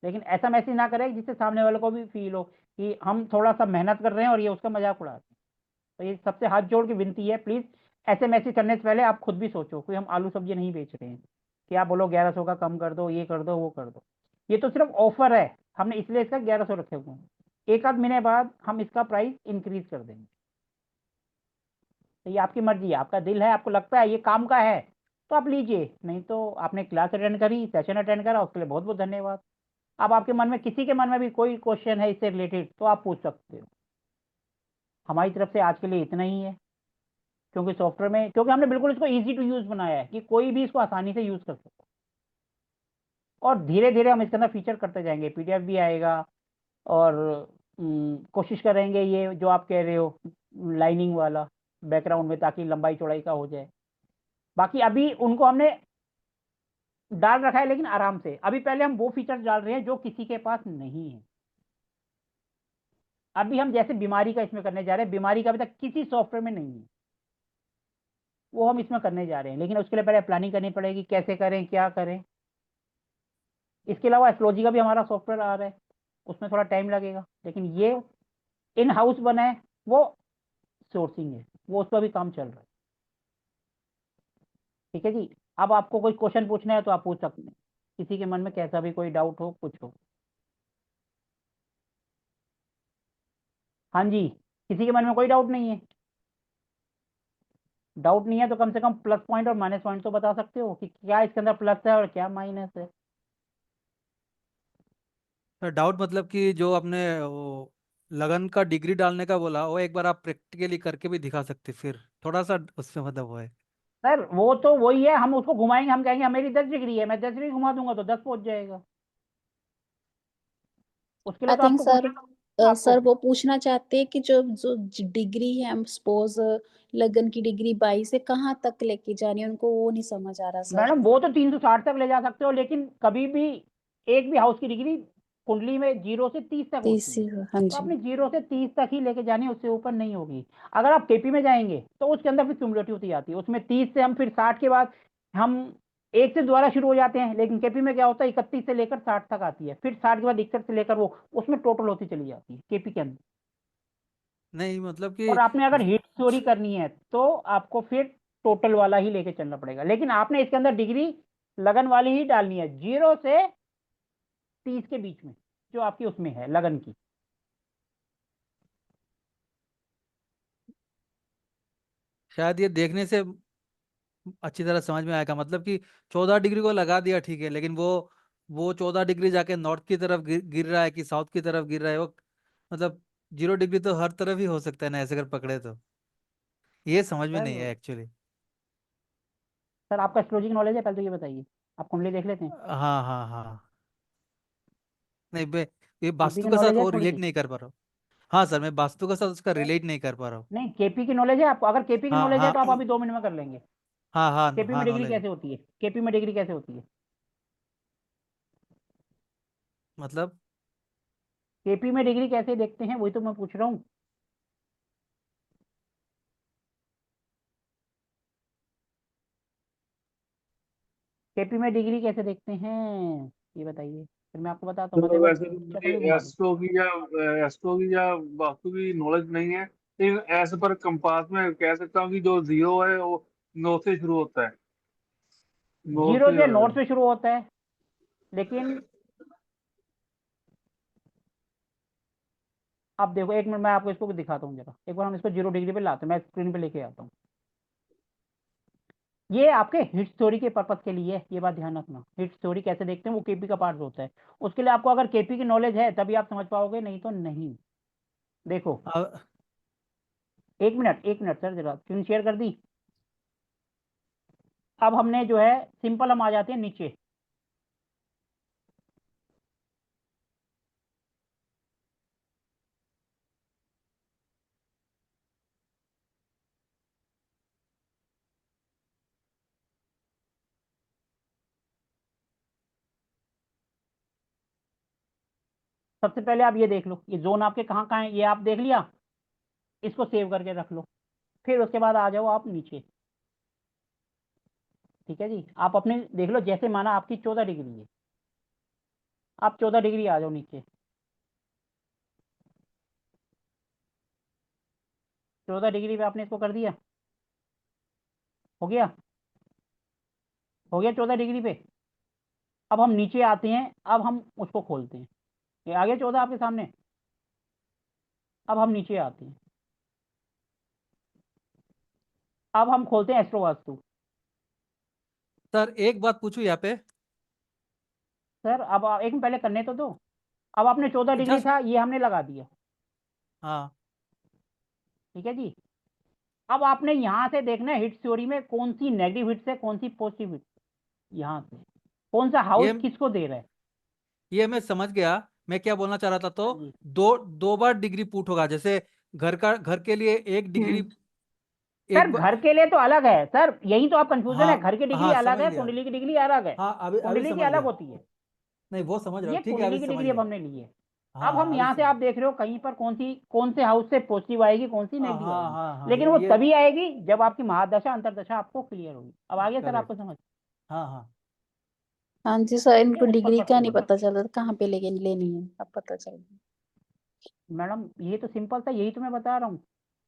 A: लेकिन ऐसा मैसेज ना करें जिससे सामने वाले को भी फील हो कि हम थोड़ा सा मेहनत कर रहे हैं और ये उसका मजाक उड़ाते हैं। तो ये सबसे हाथ जोड़ की विनती है, प्लीज ऐसे मैसेज करने से पहले आप खुद भी सोचो, कोई हम आलू सब्जी नहीं बेच रहे हैं कि आप बोलो 1100 का कम कर दो, ये कर दो, वो कर दो। ये तो सिर्फ ऑफर है, हमने इसलिए इसका 1100 रखे हुए हैं। एक आध महीने बाद हम इसका प्राइस इंक्रीज कर देंगे। तो ये आपकी मर्जी है, आपका दिल है, आपको लगता है ये काम का है तो आप लीजिए, नहीं तो आपने क्लास अटेंड करी, सेशन अटेंड करा, उसके लिए बहुत बहुत धन्यवाद। अब आपके मन में किसी के मन में भी कोई क्वेश्चन है इससे रिलेटेड तो आप पूछ सकते हो। हमारी तरफ से आज के लिए इतना ही है, क्योंकि सॉफ्टवेयर में, क्योंकि हमने बिल्कुल इसको इजी टू यूज बनाया है कि कोई भी इसको आसानी से यूज कर सकता है, और धीरे धीरे हम इसके अंदर फीचर करते जाएंगे, पीडीएफ भी आएगा, और कोशिश करेंगे ये जो आप कह रहे हो लाइनिंग वाला बैकग्राउंड में, ताकि लंबाई चौड़ाई का हो जाए। बाकी अभी उनको हमने डाल रखा है, लेकिन आराम से। अभी पहले हम वो फीचर डाल रहे हैं जो किसी के पास नहीं है। अभी हम जैसे बीमारी का इसमें करने जा रहे हैं, बीमारी का अभी तक किसी सॉफ्टवेयर में नहीं है, वो हम इसमें करने जा रहे हैं, लेकिन उसके लिए पहले प्लानिंग करनी पड़ेगी, कैसे करें, क्या करें। इसके अलावा एस्ट्रोलॉजी का भी हमारा सॉफ्टवेयर आ रहा है, उसमें थोड़ा टाइम लगेगा, लेकिन ये इन हाउस बना है, वो सोर्सिंग है, वो उस पर भी काम चल रहा है। ठीक है जी। अब आपको कोई क्वेश्चन पूछना है तो आप पूछ सकते हैं, किसी के मन में कैसा भी कोई डाउट हो, कुछ हो। हाँ जी, किसी के मन में कोई डाउट नहीं है? डाउट नहीं है तो कम से कम प्लस पॉइंट और माइनस पॉइंट तो बता सकते हो कि क्या इसके अंदर प्लस है और क्या माइनस है।
B: तो डाउट मतलब कि जो आपने वो लगन का डिग्री डालने का बोला, वो एक बार आप प्रैक्टिकली करके भी दिखा सकते, फिर थोड़ा सा उसमें मतलब वो है।
A: सर वो तो वही है, हम उसको घुमाएंगे, हम कहेंगे मेरी 10 डिग्री है, मैं 10 डिग्री घुमा दूंगा तो 10 पहुंच जाएगा। उसके लिए
D: आई
A: तो
D: थिंक
A: आपको
D: सर,
A: आपको
D: सर वो पूछना चाहते हैं कि जो जो डिग्री है, हम सपोज लगन की डिग्री 22 से कहाँ तक लेके जानी है, उनको वो नहीं समझ आ रहा सर।
A: मैडम वो तो 360 तक ले जा सकते हो, लेकिन कभी भी एक भी हाउस की डिग्री कुंडली में 0 से 30 तक होती
D: 30
A: है,
D: हाँ
A: तो
D: जी।
A: आपने 0 से 30 तक ही लेके जानी है, उससे ऊपर नहीं होगी। अगर आप केपी में जाएंगे तो उसके अंदर फिर क्यूमुलेटिव आती है, उसमें 30 से हम फिर 60 के बाद हम एक से दोबारा शुरू हो जाते हैं, लेकिन केपी में क्या होता है 31 से लेकर 60 तक आती है, फिर 60 के बाद 61 से लेकर वो उसमें टोटल होती चली जाती है केपी के अंदर।
B: नहीं मतलब
A: और
B: कि
A: आपने अगर हिट चोरी करनी है तो आपको फिर टोटल वाला ही लेके चलना पड़ेगा, लेकिन आपने इसके अंदर डिग्री लगन वाली ही डालनी है, 0 से 30 के बीच में जो आपकी उसमें है लगन की।
B: शायद ये देखने से अच्छी तरह समझ में आएगा, मतलब कि 14 डिग्री को लगा दिया ठीक है, लेकिन वो 14 डिग्री जाके नॉर्थ की तरफ गिर रहा है कि साउथ की तरफ गिर रहा है, वो मतलब 0 डिग्री तो हर तरफ ही हो सकता है ना, ऐसे अगर पकड़े तो ये समझ में नहीं
A: सर
B: है एक्चुअली।
A: सर आपका एस्ट्रोलॉजी की नॉलेज है, पहले तो ये बताइए, आप कुंडली देख लेते हैं?
B: हाँ हाँ हाँ। नहीं ये
A: केपी
B: वास्तु
A: की
B: के साथ
A: नॉलेज है
B: वो
A: थोड़ी
B: रिलेट
A: सी?
B: नहीं कर पा रहा हूँ। हाँ सर, मैं वास्तु के साथ उसका रिलेट नहीं कर पा रहा हूँ।
A: नहीं, केपी की नॉलेज है आपको? अगर केपी की
B: हाँ
A: नॉलेज है
B: हाँ
A: तो आप अभी 2 मिनट में कर लेंगे।
B: हाँ हाँ
A: केपी में
B: हाँ,
A: डिग्री
B: नॉलेज है।
A: कैसे होती है? केपी में डिग्री कैसे होती है?
B: मतलब
A: केपी में डिग्री कैसे देखते हैं वही तो मैं पूछ रहा हूँ। केपी में डिग्री कैसे देखते हैं ये बताइए, फिर मैं आपको बताता हूँ, मैं तो एक
E: तो
A: बार
E: वैसे तो मुझे
A: चक्कर भी घुमा दूँ।
E: एस्ट्रो की या वास्तु की नॉलेज नहीं है, लेकिन ऐसे पर कंपास में कह सकता हूँ कि जो जीरो है वो 9 से शुरू होता है।
A: जीरो जो है नॉर्थ से शुरू होता है, लेकिन अब देखो एक मिनट, मैं आपको इसको भी दिखाता हूँ जरा, एक बार हम इसको 0 डिग्री पे लाते हैं, मैं स्क्रीन पे लेके आता हूँ। ये आपके हिट स्टोरी के पर्पज के लिए है, ये बात ध्यान रखना। हिट स्टोरी कैसे देखते हैं, वो केपी का पार्ट होता है, उसके लिए आपको अगर केपी की नॉलेज है तभी आप समझ पाओगे, नहीं तो नहीं। देखो एक मिनट सर, जरा स्क्रीन शेयर कर दी। अब हमने जो है सिंपल, हम आ जाते हैं नीचे। सबसे पहले आप ये देख लो, ये जोन आपके कहाँ कहाँ है, ये आप देख लिया, इसको सेव करके रख लो। फिर उसके बाद आ जाओ आप नीचे। ठीक है जी, आप अपने देख लो, जैसे माना आपकी 14 डिग्री है, आप 14 डिग्री आ जाओ नीचे। 14 डिग्री पे आपने इसको कर दिया, हो गया, हो गया 14 डिग्री पे। अब हम नीचे आते हैं, अब हम उसको खोलते हैं, ये आ गया 14 आपके सामने। अब हम नीचे आते हैं, अब हम खोलते हैं एस्ट्रो वास्तु।
B: सर एक बात पूछूं यहाँ पे,
A: सर अब एक मिनट पहले करने तो दो। अब आपने 14 डिग्री
B: जस्ट
A: था, ये हमने लगा दिया।
B: हाँ
A: ठीक है जी, अब आपने यहाँ से देखना है हिट थ्योरी में कौन सी नेगेटिव हिट्स है, कौन सी पॉजिटिव हिट्स, यहाँ से कौन सा हाउस
B: ये
A: किसको दे रहा है।
B: ये मैं समझ गया। मैं क्या बोलना चाह रहा था, तो
A: हाँ जी।
B: दो दो बार डिग्री पुट होगा, जैसे घर के लिए एक डिग्री
A: सर
B: एक बार।
A: घर के लिए तो अलग है सर, यही तो आप कंफ्यूजन है,
B: हाँ
A: घर की डिग्री
B: हाँ
A: अलग
B: समझ
A: है,
B: गया।
A: कुंडली की डिग्री अलग है।
B: हाँ अभी अभी
A: कुंडली की
B: समझ
A: अलग
B: गया।
A: होती है,
B: नहीं वो समझ रहा
A: ये
B: हूँ, ठीक है अभी
A: कुंडली की
B: समझ
A: डिग्री अब
B: गया।
A: हमने ली है।
B: हाँ
A: अब हम
B: हाँ अभी
A: यहाँ से
B: समझ।
A: आप देख रहे हो कहीं पर कौन सी, कौन से हाउस से पॉजिटिव आएगी, कौन सी
B: हाँ
A: नेगेटिव
B: हाँ
A: आएगी,
B: हाँ हाँ
A: लेकिन वो
B: ये
A: तभी आएगी जब आपकी महादशा अंतरदशा आपको क्लियर होगी। अब आगे सर
B: करेक्ट।
A: आपको समझ,
B: हाँ हाँ
D: हाँ जी सर,
A: ये
D: इनको
A: उस
D: डिग्री
A: पर्पज
D: का
A: से
D: नहीं
A: बोला।
D: पता चल रहा था कहाँ पे लेकिन लेनी है, अब पता चल गया।
A: मैडम ये तो सिंपल था, यही तो मैं बता रहा हूँ,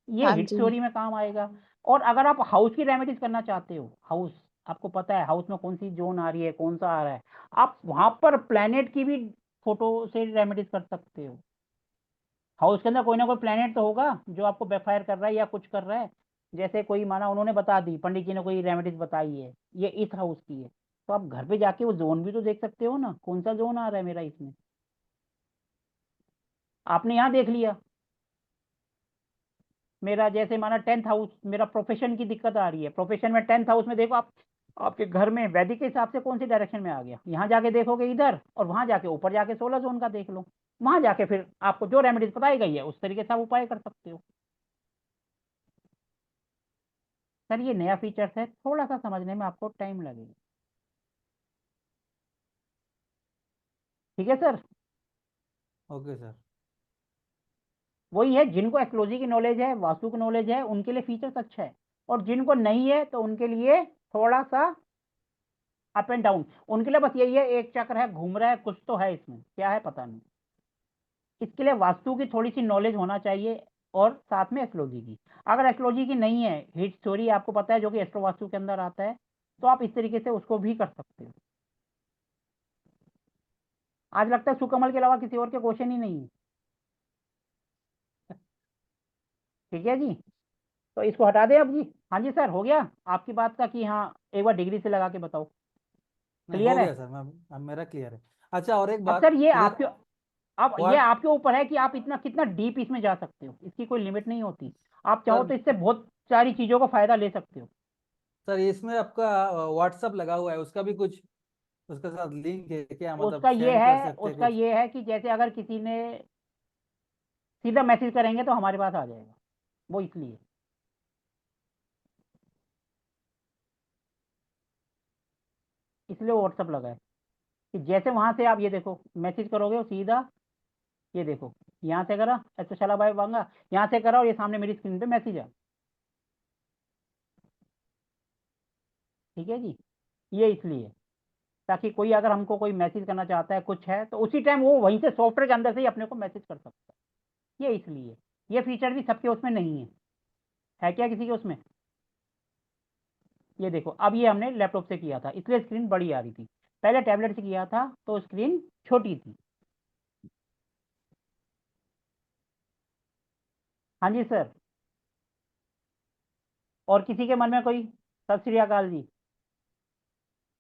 A: ये
D: हाँ
A: हिट
D: जी।
A: थ्योरी में काम आएगा। और अगर आप हाउस की रेमेडीज करना चाहते हो, हाउस आपको पता है हाउस में कौन सी जोन आ रही है, कौन सा आ रहा है, आप वहां पर प्लेनेट की भी फोटो से रेमेडीज कर सकते हो। हाउस के अंदर कोई ना कोई प्लेनेट तो होगा जो आपको बैकफायर कर रहा है या कुछ कर रहा है। जैसे कोई माना उन्होंने बता दी, पंडित जी ने कोई रेमेडीज बताई है, ये इस हाउस की है, तो आप घर पे जाके वो जोन भी तो देख सकते हो ना, कौन सा जोन आ रहा है मेरा इसमें। आपने यहाँ देख लिया, मेरा जैसे माना 10th हाउस, मेरा प्रोफेशन की दिक्कत आ रही है, प्रोफेशन में 10th हाउस में देखो आप, आपके घर में वैदिक के हिसाब से कौन सी डायरेक्शन में आ गया, यहाँ जाके देखोगे इधर, और वहां जाके ऊपर जाके 16 जोन का देख लो, वहां जाके फिर आपको जो रेमेडीज बताई गई है उस तरीके से आप उपाय कर सकते हो। सर ये नया फीचर्स है, थोड़ा सा समझने में आपको टाइम लगेगा। ठीक है सर,
B: ओके सर।
A: वही है, जिनको एस्ट्रोलॉजी की नॉलेज है, वास्तु की नॉलेज है, उनके लिए फीचर्स अच्छा है, और जिनको नहीं है तो उनके लिए थोड़ा सा अप एंड डाउन। उनके लिए बस यही है, एक चक्र है घूम रहा है, कुछ तो है इसमें, क्या है पता नहीं। इसके लिए वास्तु की थोड़ी सी नॉलेज होना चाहिए, और साथ में एस्ट्रोलॉजी की। अगर एस्ट्रोलॉजी की नहीं है, हिट थ्योरी आपको पता है जो कि एस्ट्रो वास्तु के अंदर आता है, तो आप इस तरीके से उसको भी कर सकते हो। आज लगता है सुकमल के अलावा किसी और के क्वेश्चन ही नहीं है। ठीक है जी, तो इसको हटा दें अब जी। हाँ जी सर, हो गया आपकी बात का कि हाँ, एक बार डिग्री से लगा के बताओ,
B: नहीं हो
A: क्लियर है।
B: गया सर, मैं अब मेरा क्लियर है। अच्छा और एक
A: अब
B: बात,
A: सर ये
B: जैसे
A: आपके, अब ये
B: व्हाट
A: आपके ऊपर है कि आप इतना कितना डीप इसमें जा सकते हो, इसकी कोई लिमिट नहीं होती। आप चाहो
B: सर,
A: तो इससे बहुत सारी चीजों का फायदा ले सकते हो।
B: सर इसमें आपका व्हाट्सअप लगा हुआ है, उसका भी कुछ उसके साथ लिंक है क्या, मतलब
A: उसका ये
B: सेंड कर
A: है,
B: सकते हैं
A: उसका
B: कुछ?
A: ये है कि जैसे अगर किसी ने सीधा मैसेज करेंगे तो हमारे पास आ जाएगा, वो इसलिए व्हाट्सअप लगा है, कि जैसे वहां से आप ये देखो मैसेज करोगे वो सीधा, ये देखो यहाँ से करा अच्छा चला भाई वांगा, यहाँ से करा और ये सामने मेरी स्क्रीन पे मैसेज आ। ठीक है जी, ये इसलिए, ताकि कोई अगर हमको कोई मैसेज करना चाहता है कुछ है, तो उसी टाइम वो वहीं से सॉफ्टवेयर के अंदर से ही अपने को मैसेज कर सकता है, ये इसलिए। ये फीचर भी सबके उसमें नहीं है क्या किसी के उसमें? ये देखो, अब ये हमने लैपटॉप से किया था इसलिए स्क्रीन बड़ी आ रही थी, पहले टैबलेट से किया था तो स्क्रीन छोटी थी। हाँ जी सर, और किसी के मन में कोई? सत श्री अकाल जी।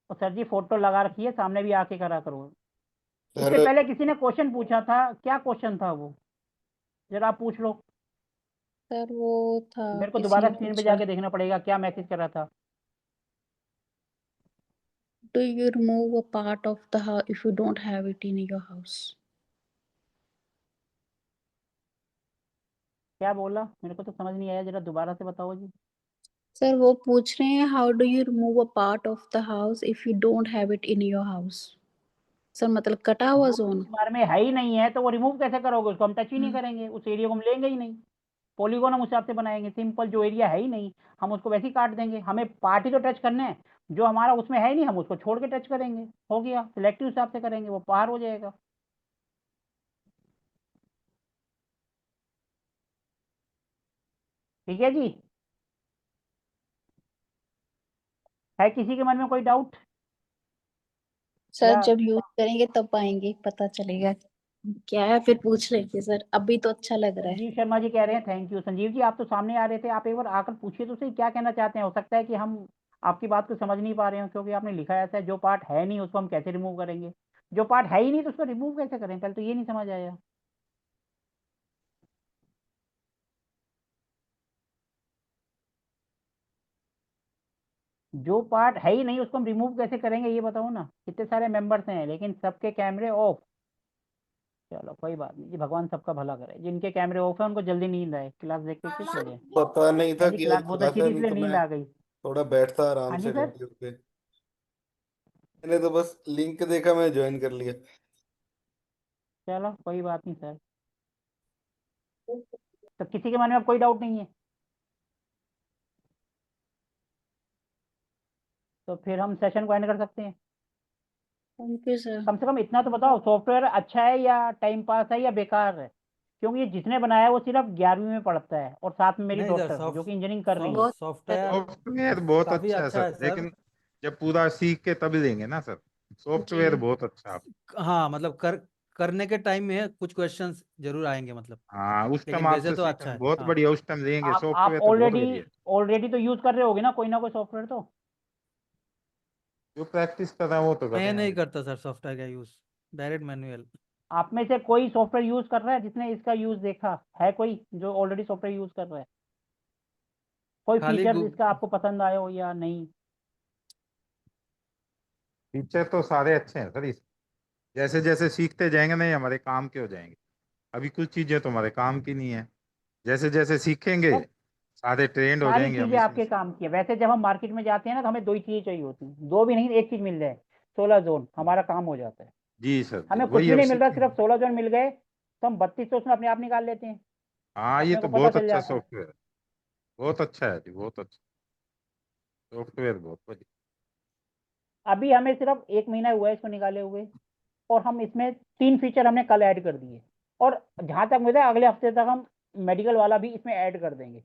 A: और सर जी फोटो लगा रखी है, सामने भी आके करा करो। इससे
F: सर
A: पहले किसी ने क्वेश्चन पूछा था, क्या क्वेश्चन था वो, जरा आप पूछ लो।
D: सर वो था
A: मेरे को
D: किसी
A: दोबारा
D: ने
A: स्क्रीन पे
D: पूछा,
A: जाके देखना पड़ेगा क्या मैसेज कर रहा था।
D: do you remove a part of the house if you don't have it in your house?
A: क्या बोला, मेरे को तो समझ नहीं आया, जरा दोबारा से बताओ जी।
D: सर वो पूछ रहे हैं how do you remove a part of the house if you don't have it in your house? Sir मतलब कटा हुआ
A: जो
D: जोन।
A: हमारे में है ही नहीं है तो वो रिमूव कैसे करोगे, उसको हम टच ही नहीं करेंगे, उस एरिया को हम लेंगे ही नहीं। पॉलीगोन हम उस हिसाब से बनाएंगे, सिंपल जो एरिया है ही नहीं हम उसको वैसे ही काट देंगे, हमें पार्ट ही तो टच करना है, जो हमारा उसमें है ही नहीं हम उसको छोड़ के टच करेंगे, हो गया, सिलेक्टिव हिसाब से करेंगे, वो पार हो जाएगा। ठीक है जी, है किसी के मन में कोई डाउट?
D: सर
A: या
D: जब यूज करेंगे तब आएंगे पता चलेगा क्या है, फिर पूछ लेंगे सर, अभी तो अच्छा लग रहा है।
A: संजीव शर्मा जी कह रहे हैं थैंक यू। संजीव जी आप तो सामने आ रहे थे, आप एक बार आकर पूछिए तो सही क्या कहना चाहते हैं, हो सकता है कि हम आपकी बात को समझ नहीं पा रहे हो, क्योंकि आपने लिखा ऐसा है जो पार्ट है नहीं उसको हम कैसे रिमूव करेंगे, जो पार्ट है ही नहीं तो उसको रिमूव कैसे करें, पहले तो ये नहीं समझ आया। जो पार्ट है ही नहीं उसको हम रिमूव कैसे करेंगे ये बताओ ना, कितने सारे मेंबर्स हैं लेकिन सबके कैमरे ऑफ। चलो कोई बात नहीं जी, भगवान सबका भला करे, जिनके कैमरे ऑफ है उनको जल्दी नींद आए, क्लास देख के किस वजह।
F: पता नहीं था
A: मेरी
F: कि आज
A: क्लास बहुत
F: क्लास
A: अच्छी
F: है,
A: थी
F: नहीं
A: इसलिए
F: तो
A: नींद
F: मैं
A: आ गई।
F: थोड़ा बैठता आराम
A: हाँ जी
F: से
A: सर।
F: रेडी होके। मैंने तो बस लिंक देखा, मैं ज्वाइन कर लिया।
A: चलो कोई बात नहीं सर, तो किसी के मन में अब कोई डाउट नहीं है, तो फिर हम सेशन को एंड कर सकते हैं।
D: Thank you sir.
A: कम से कम इतना तो बताओ सॉफ्टवेयर अच्छा है या टाइम पास है या बेकार है, क्योंकि ये जिसने बनाया है वो सिर्फ 11वीं में पढ़ता है, और साथ में मेरी
B: नहीं सर,
A: डॉटर जो कि इंजीनियरिंग कर रही है।
D: बहुत
B: सॉफ्टवेयर
G: सॉफ्टवेयर बहुत
B: काफी
G: अच्छा है
B: अच्छा है
G: सर,
B: सर।
G: लेकिन जब पूरा सीख के तभी देंगे ना सर। सॉफ्टवेयर
D: जी
G: बहुत अच्छा है।
B: हाँ मतलब करने के टाइम में कुछ क्वेश्चंस जरूर आएंगे मतलब,
G: हाँ, उस
B: लेकिन
G: टाइम
B: वैसे
G: आपसे
B: तो अच्छा
G: सीखन
B: है।
G: बहुत
B: हाँ
G: बढ़िया, उस टाइम देंगे।
A: आप
G: सॉफ्टवेयर तो बहुत
A: ऑलरेडी
G: बढ़िया है।
A: ऑलरेडी तो यूज कर रहे होगे ना कोई ना कोई सॉफ्टवेयर तो।
G: जो प्रैक्टिस कर रहा है वो तो कर
B: मैं
G: रहे
B: नहीं
G: हैं।
B: करता सर सॉफ्टवेयर का यूज, डायरेक्ट मैनुअल।
A: आप में से कोई सॉफ्टवेयर यूज कर रहा है जिसने इसका यूज देखा है, कोई जो ऑलरेडी सॉफ्टवेयर यूज कर रहा है, कोई
B: खाली
A: फीचर इसका आपको पसंद आया हो या नहीं?
G: फीचर तो सारे अच्छे हैं सर इस, जैसे जैसे सीखते जाएंगे ना ये हमारे काम के हो जाएंगे। अभी कुछ चीजें तो हमारे काम की नहीं है, जैसे जैसे सीखेंगे
A: सर
G: सारे ट्रेंड हो
A: सारी
G: जाएंगे हम
A: चीजें
G: इसमें
A: आपके
G: से।
A: काम की है, वैसे जब हम मार्केट में जाते हैं ना तो हमें दो ही चीजें चाहिए होती हैं, दो भी नहीं एक चीज मिल जाए, 16 जोन हमारा काम हो जाता है।
G: जी सर, जी
A: हमें कुछ
G: वही
A: भी
G: अब
A: नहीं मिल रहा,
G: सीखेंगे।
A: सिर्फ 16 जोन मिल गए तो हम 3200 उसमें अपने आप निकाल लेते हैं,
G: हाँ, ये
A: अपने
G: तो
A: को पता
G: बहुत
A: चल
G: अच्छा
A: जाता है।
G: सॉफ्टवेयर है। बहुत अच्छा है जी, बहुत अच्छा सॉफ्टवेयर, बहुत बढ़िया।
A: अभी हमें सिर्फ 1 महीना हुआ है इसको निकाले हुए, और हम इसमें 3 फीचर हमने कल ऐड कर दिए, और जहां तक मुझे अगले हफ्ते तक हम मेडिकल वाला भी इसमें ऐड कर देंगे,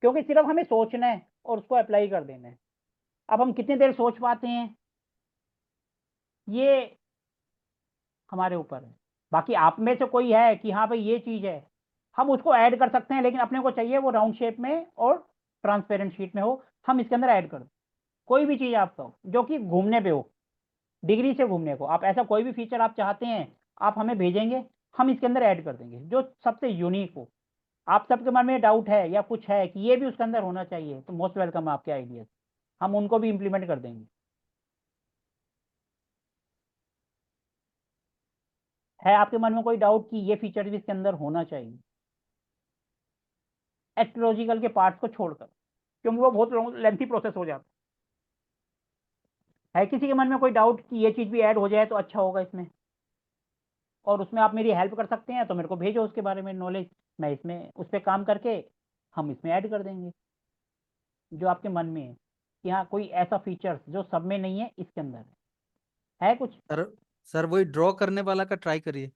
A: क्योंकि सिर्फ हमें सोचना है और उसको अप्लाई कर देना है। अब हम कितनी देर सोच पाते हैं ये हमारे ऊपर है। बाकी आप में से कोई है कि हाँ भाई ये चीज है, हम उसको ऐड कर सकते हैं, लेकिन अपने को चाहिए वो राउंड शेप में और ट्रांसपेरेंट शीट में हो, हम इसके अंदर ऐड कर दें। कोई भी चीज आपका हो जो कि घूमने पे हो, डिग्री से घूमने को, आप ऐसा कोई भी फीचर आप चाहते हैं आप हमें भेजेंगे, हम इसके अंदर ऐड कर देंगे जो सबसे यूनिक हो। आप सबके मन में डाउट है या कुछ है कि ये भी उसके अंदर होना चाहिए, तो मोस्ट वेलकम है आपके आइडियाज, हम उनको भी इम्प्लीमेंट कर देंगे। है आपके मन में कोई डाउट कि ये फीचर भी इसके अंदर होना चाहिए, एस्ट्रोलॉजिकल के पार्ट्स को छोड़कर, क्योंकि वो बहुत लेंथी प्रोसेस हो जाता है किसी के मन में कोई डाउट कि ये चीज़ भी ऐड हो जाए तो अच्छा होगा इसमें, और उसमें आप मेरी हेल्प कर सकते हैं तो मेरे को भेजो उसके बारे में नॉलेज, मैं इसमें उस पर काम करके हम इसमें ऐड कर देंगे जो आपके मन में है कि हाँ कोई ऐसा फीचर जो सब में नहीं है इसके अंदर है कुछ।
B: सर सर वही ड्रॉ करने वाला का ट्राई करिए,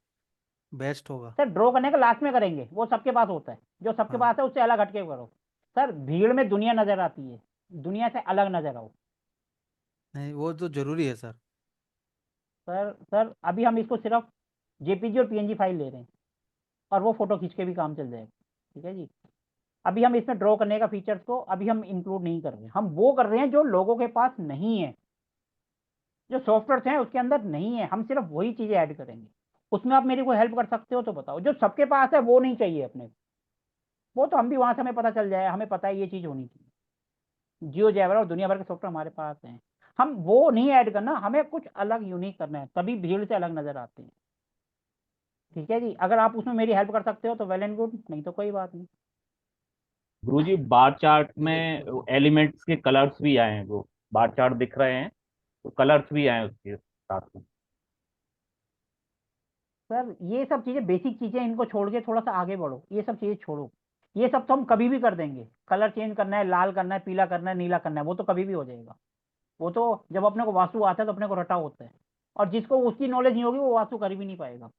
B: बेस्ट होगा।
A: सर ड्रॉ करने का लास्ट में करेंगे, वो सबके पास होता है, जो सबके
B: हाँ
A: पास है उससे अलग हटके करो। सर भीड़ में दुनिया नजर आती है, दुनिया से अलग नजर आओ।
B: नहीं वो तो जरूरी है सर।
A: सर अभी हम इसको सिर्फ जेपीजी और पीएनजी फाइल ले रहे हैं और वो फोटो खींच के भी काम चल जाएगा, ठीक है जी। अभी हम इसमें ड्रॉ करने का फीचर्स को अभी हम इंक्लूड नहीं कर रहे हैं, हम वो कर रहे हैं जो लोगों के पास नहीं है, जो सॉफ्टवेयर हैं उसके अंदर नहीं है, हम सिर्फ वही चीजें ऐड करेंगे। उसमें आप मेरी कोई हेल्प कर सकते हो तो बताओ। जो सबके पास है वो नहीं चाहिए अपने को, वो तो हम भी वहां से हमें पता चल जाए, हमें पता है ये चीज होनी चाहिए। जियो जैवरा और दुनिया भर के सॉफ्टवेयर हमारे पास हैं, हम वो नहीं ऐड करना, हमें कुछ अलग यूनिक करना है, तभी भीड़ से अलग नजर आते हैं, ठीक है जी। अगर आप उसमें मेरी हेल्प कर सकते हो तो वेल एंड गुड, नहीं तो कोई बात नहीं।
H: गुरुजी बार चार्ट
B: ठीक है
H: में
B: सर।
H: एलिमेंट्स के कलर्स भी आए हैं, वो बार चार्ट दिख रहे हैं तो कलर्स भी आए हैं उसके साथ में।
A: सर ये सब चीजें बेसिक चीजें, इनको छोड़ के थोड़ा सा आगे बढ़ो, ये सब चीजें छोड़ो। ये सब तो हम कभी भी कर देंगे, कलर चेंज करना है, लाल करना है, पीला करना है, नीला करना है, वो तो कभी भी हो जाएगा। वो तो जब अपने को वास्तु आता है तो अपने को रटा होता है, और जिसको उसकी नॉलेज नहीं होगी वो वास्तु कर भी नहीं पाएगा।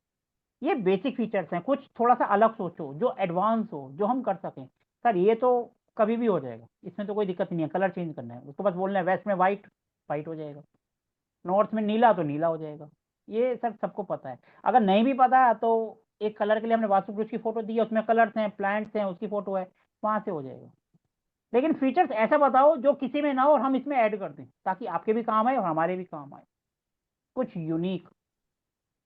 A: ये बेसिक फीचर्स हैं, कुछ थोड़ा सा अलग सोचो जो एडवांस हो, जो हम कर सकें। सर ये तो कभी भी हो जाएगा, इसमें तो कोई दिक्कत नहीं है। कलर चेंज करना है उसको, बस बोलना है वेस्ट में वाइट, वाइट हो जाएगा, नॉर्थ में नीला तो नीला हो जाएगा। ये सर सबको पता है। अगर नहीं भी पता है तो एक कलर के लिए हमने वास्तु पुरुष की फोटो दी है, उसमें कलर्स हैं, प्लांट्स हैं, उसकी फोटो है, वहां से हो जाएगा। लेकिन फीचर्स ऐसा बताओ जो किसी में ना हो और हम इसमें ऐड कर दें, ताकि आपके भी काम आए और हमारे भी काम आए। कुछ यूनिक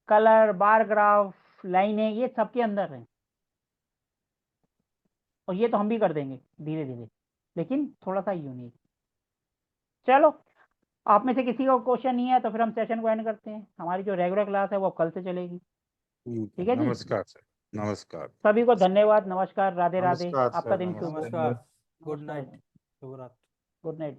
A: कलर, बार ग्राफ, लाइनें, ये सबके अंदर है, और ये तो हम भी कर देंगे धीरे धीरे, लेकिन थोड़ा सा यूनिक। चलो, आप में से किसी का क्वेश्चन नहीं है तो फिर हम सेशन को एंड करते हैं। हमारी जो रेगुलर क्लास है वो कल से चलेगी, ठीक है जी।
G: नमस्कार सर। नमस्कार।
A: सभी को धन्यवाद, नमस्कार, राधे राधे,
G: नमस्कार
A: आपका
G: सर।
A: दिन शुभ हो।
B: नमस्कार, गुड
A: नमस्कार,
B: नाइट, शुभ रात्रि।
A: Good night.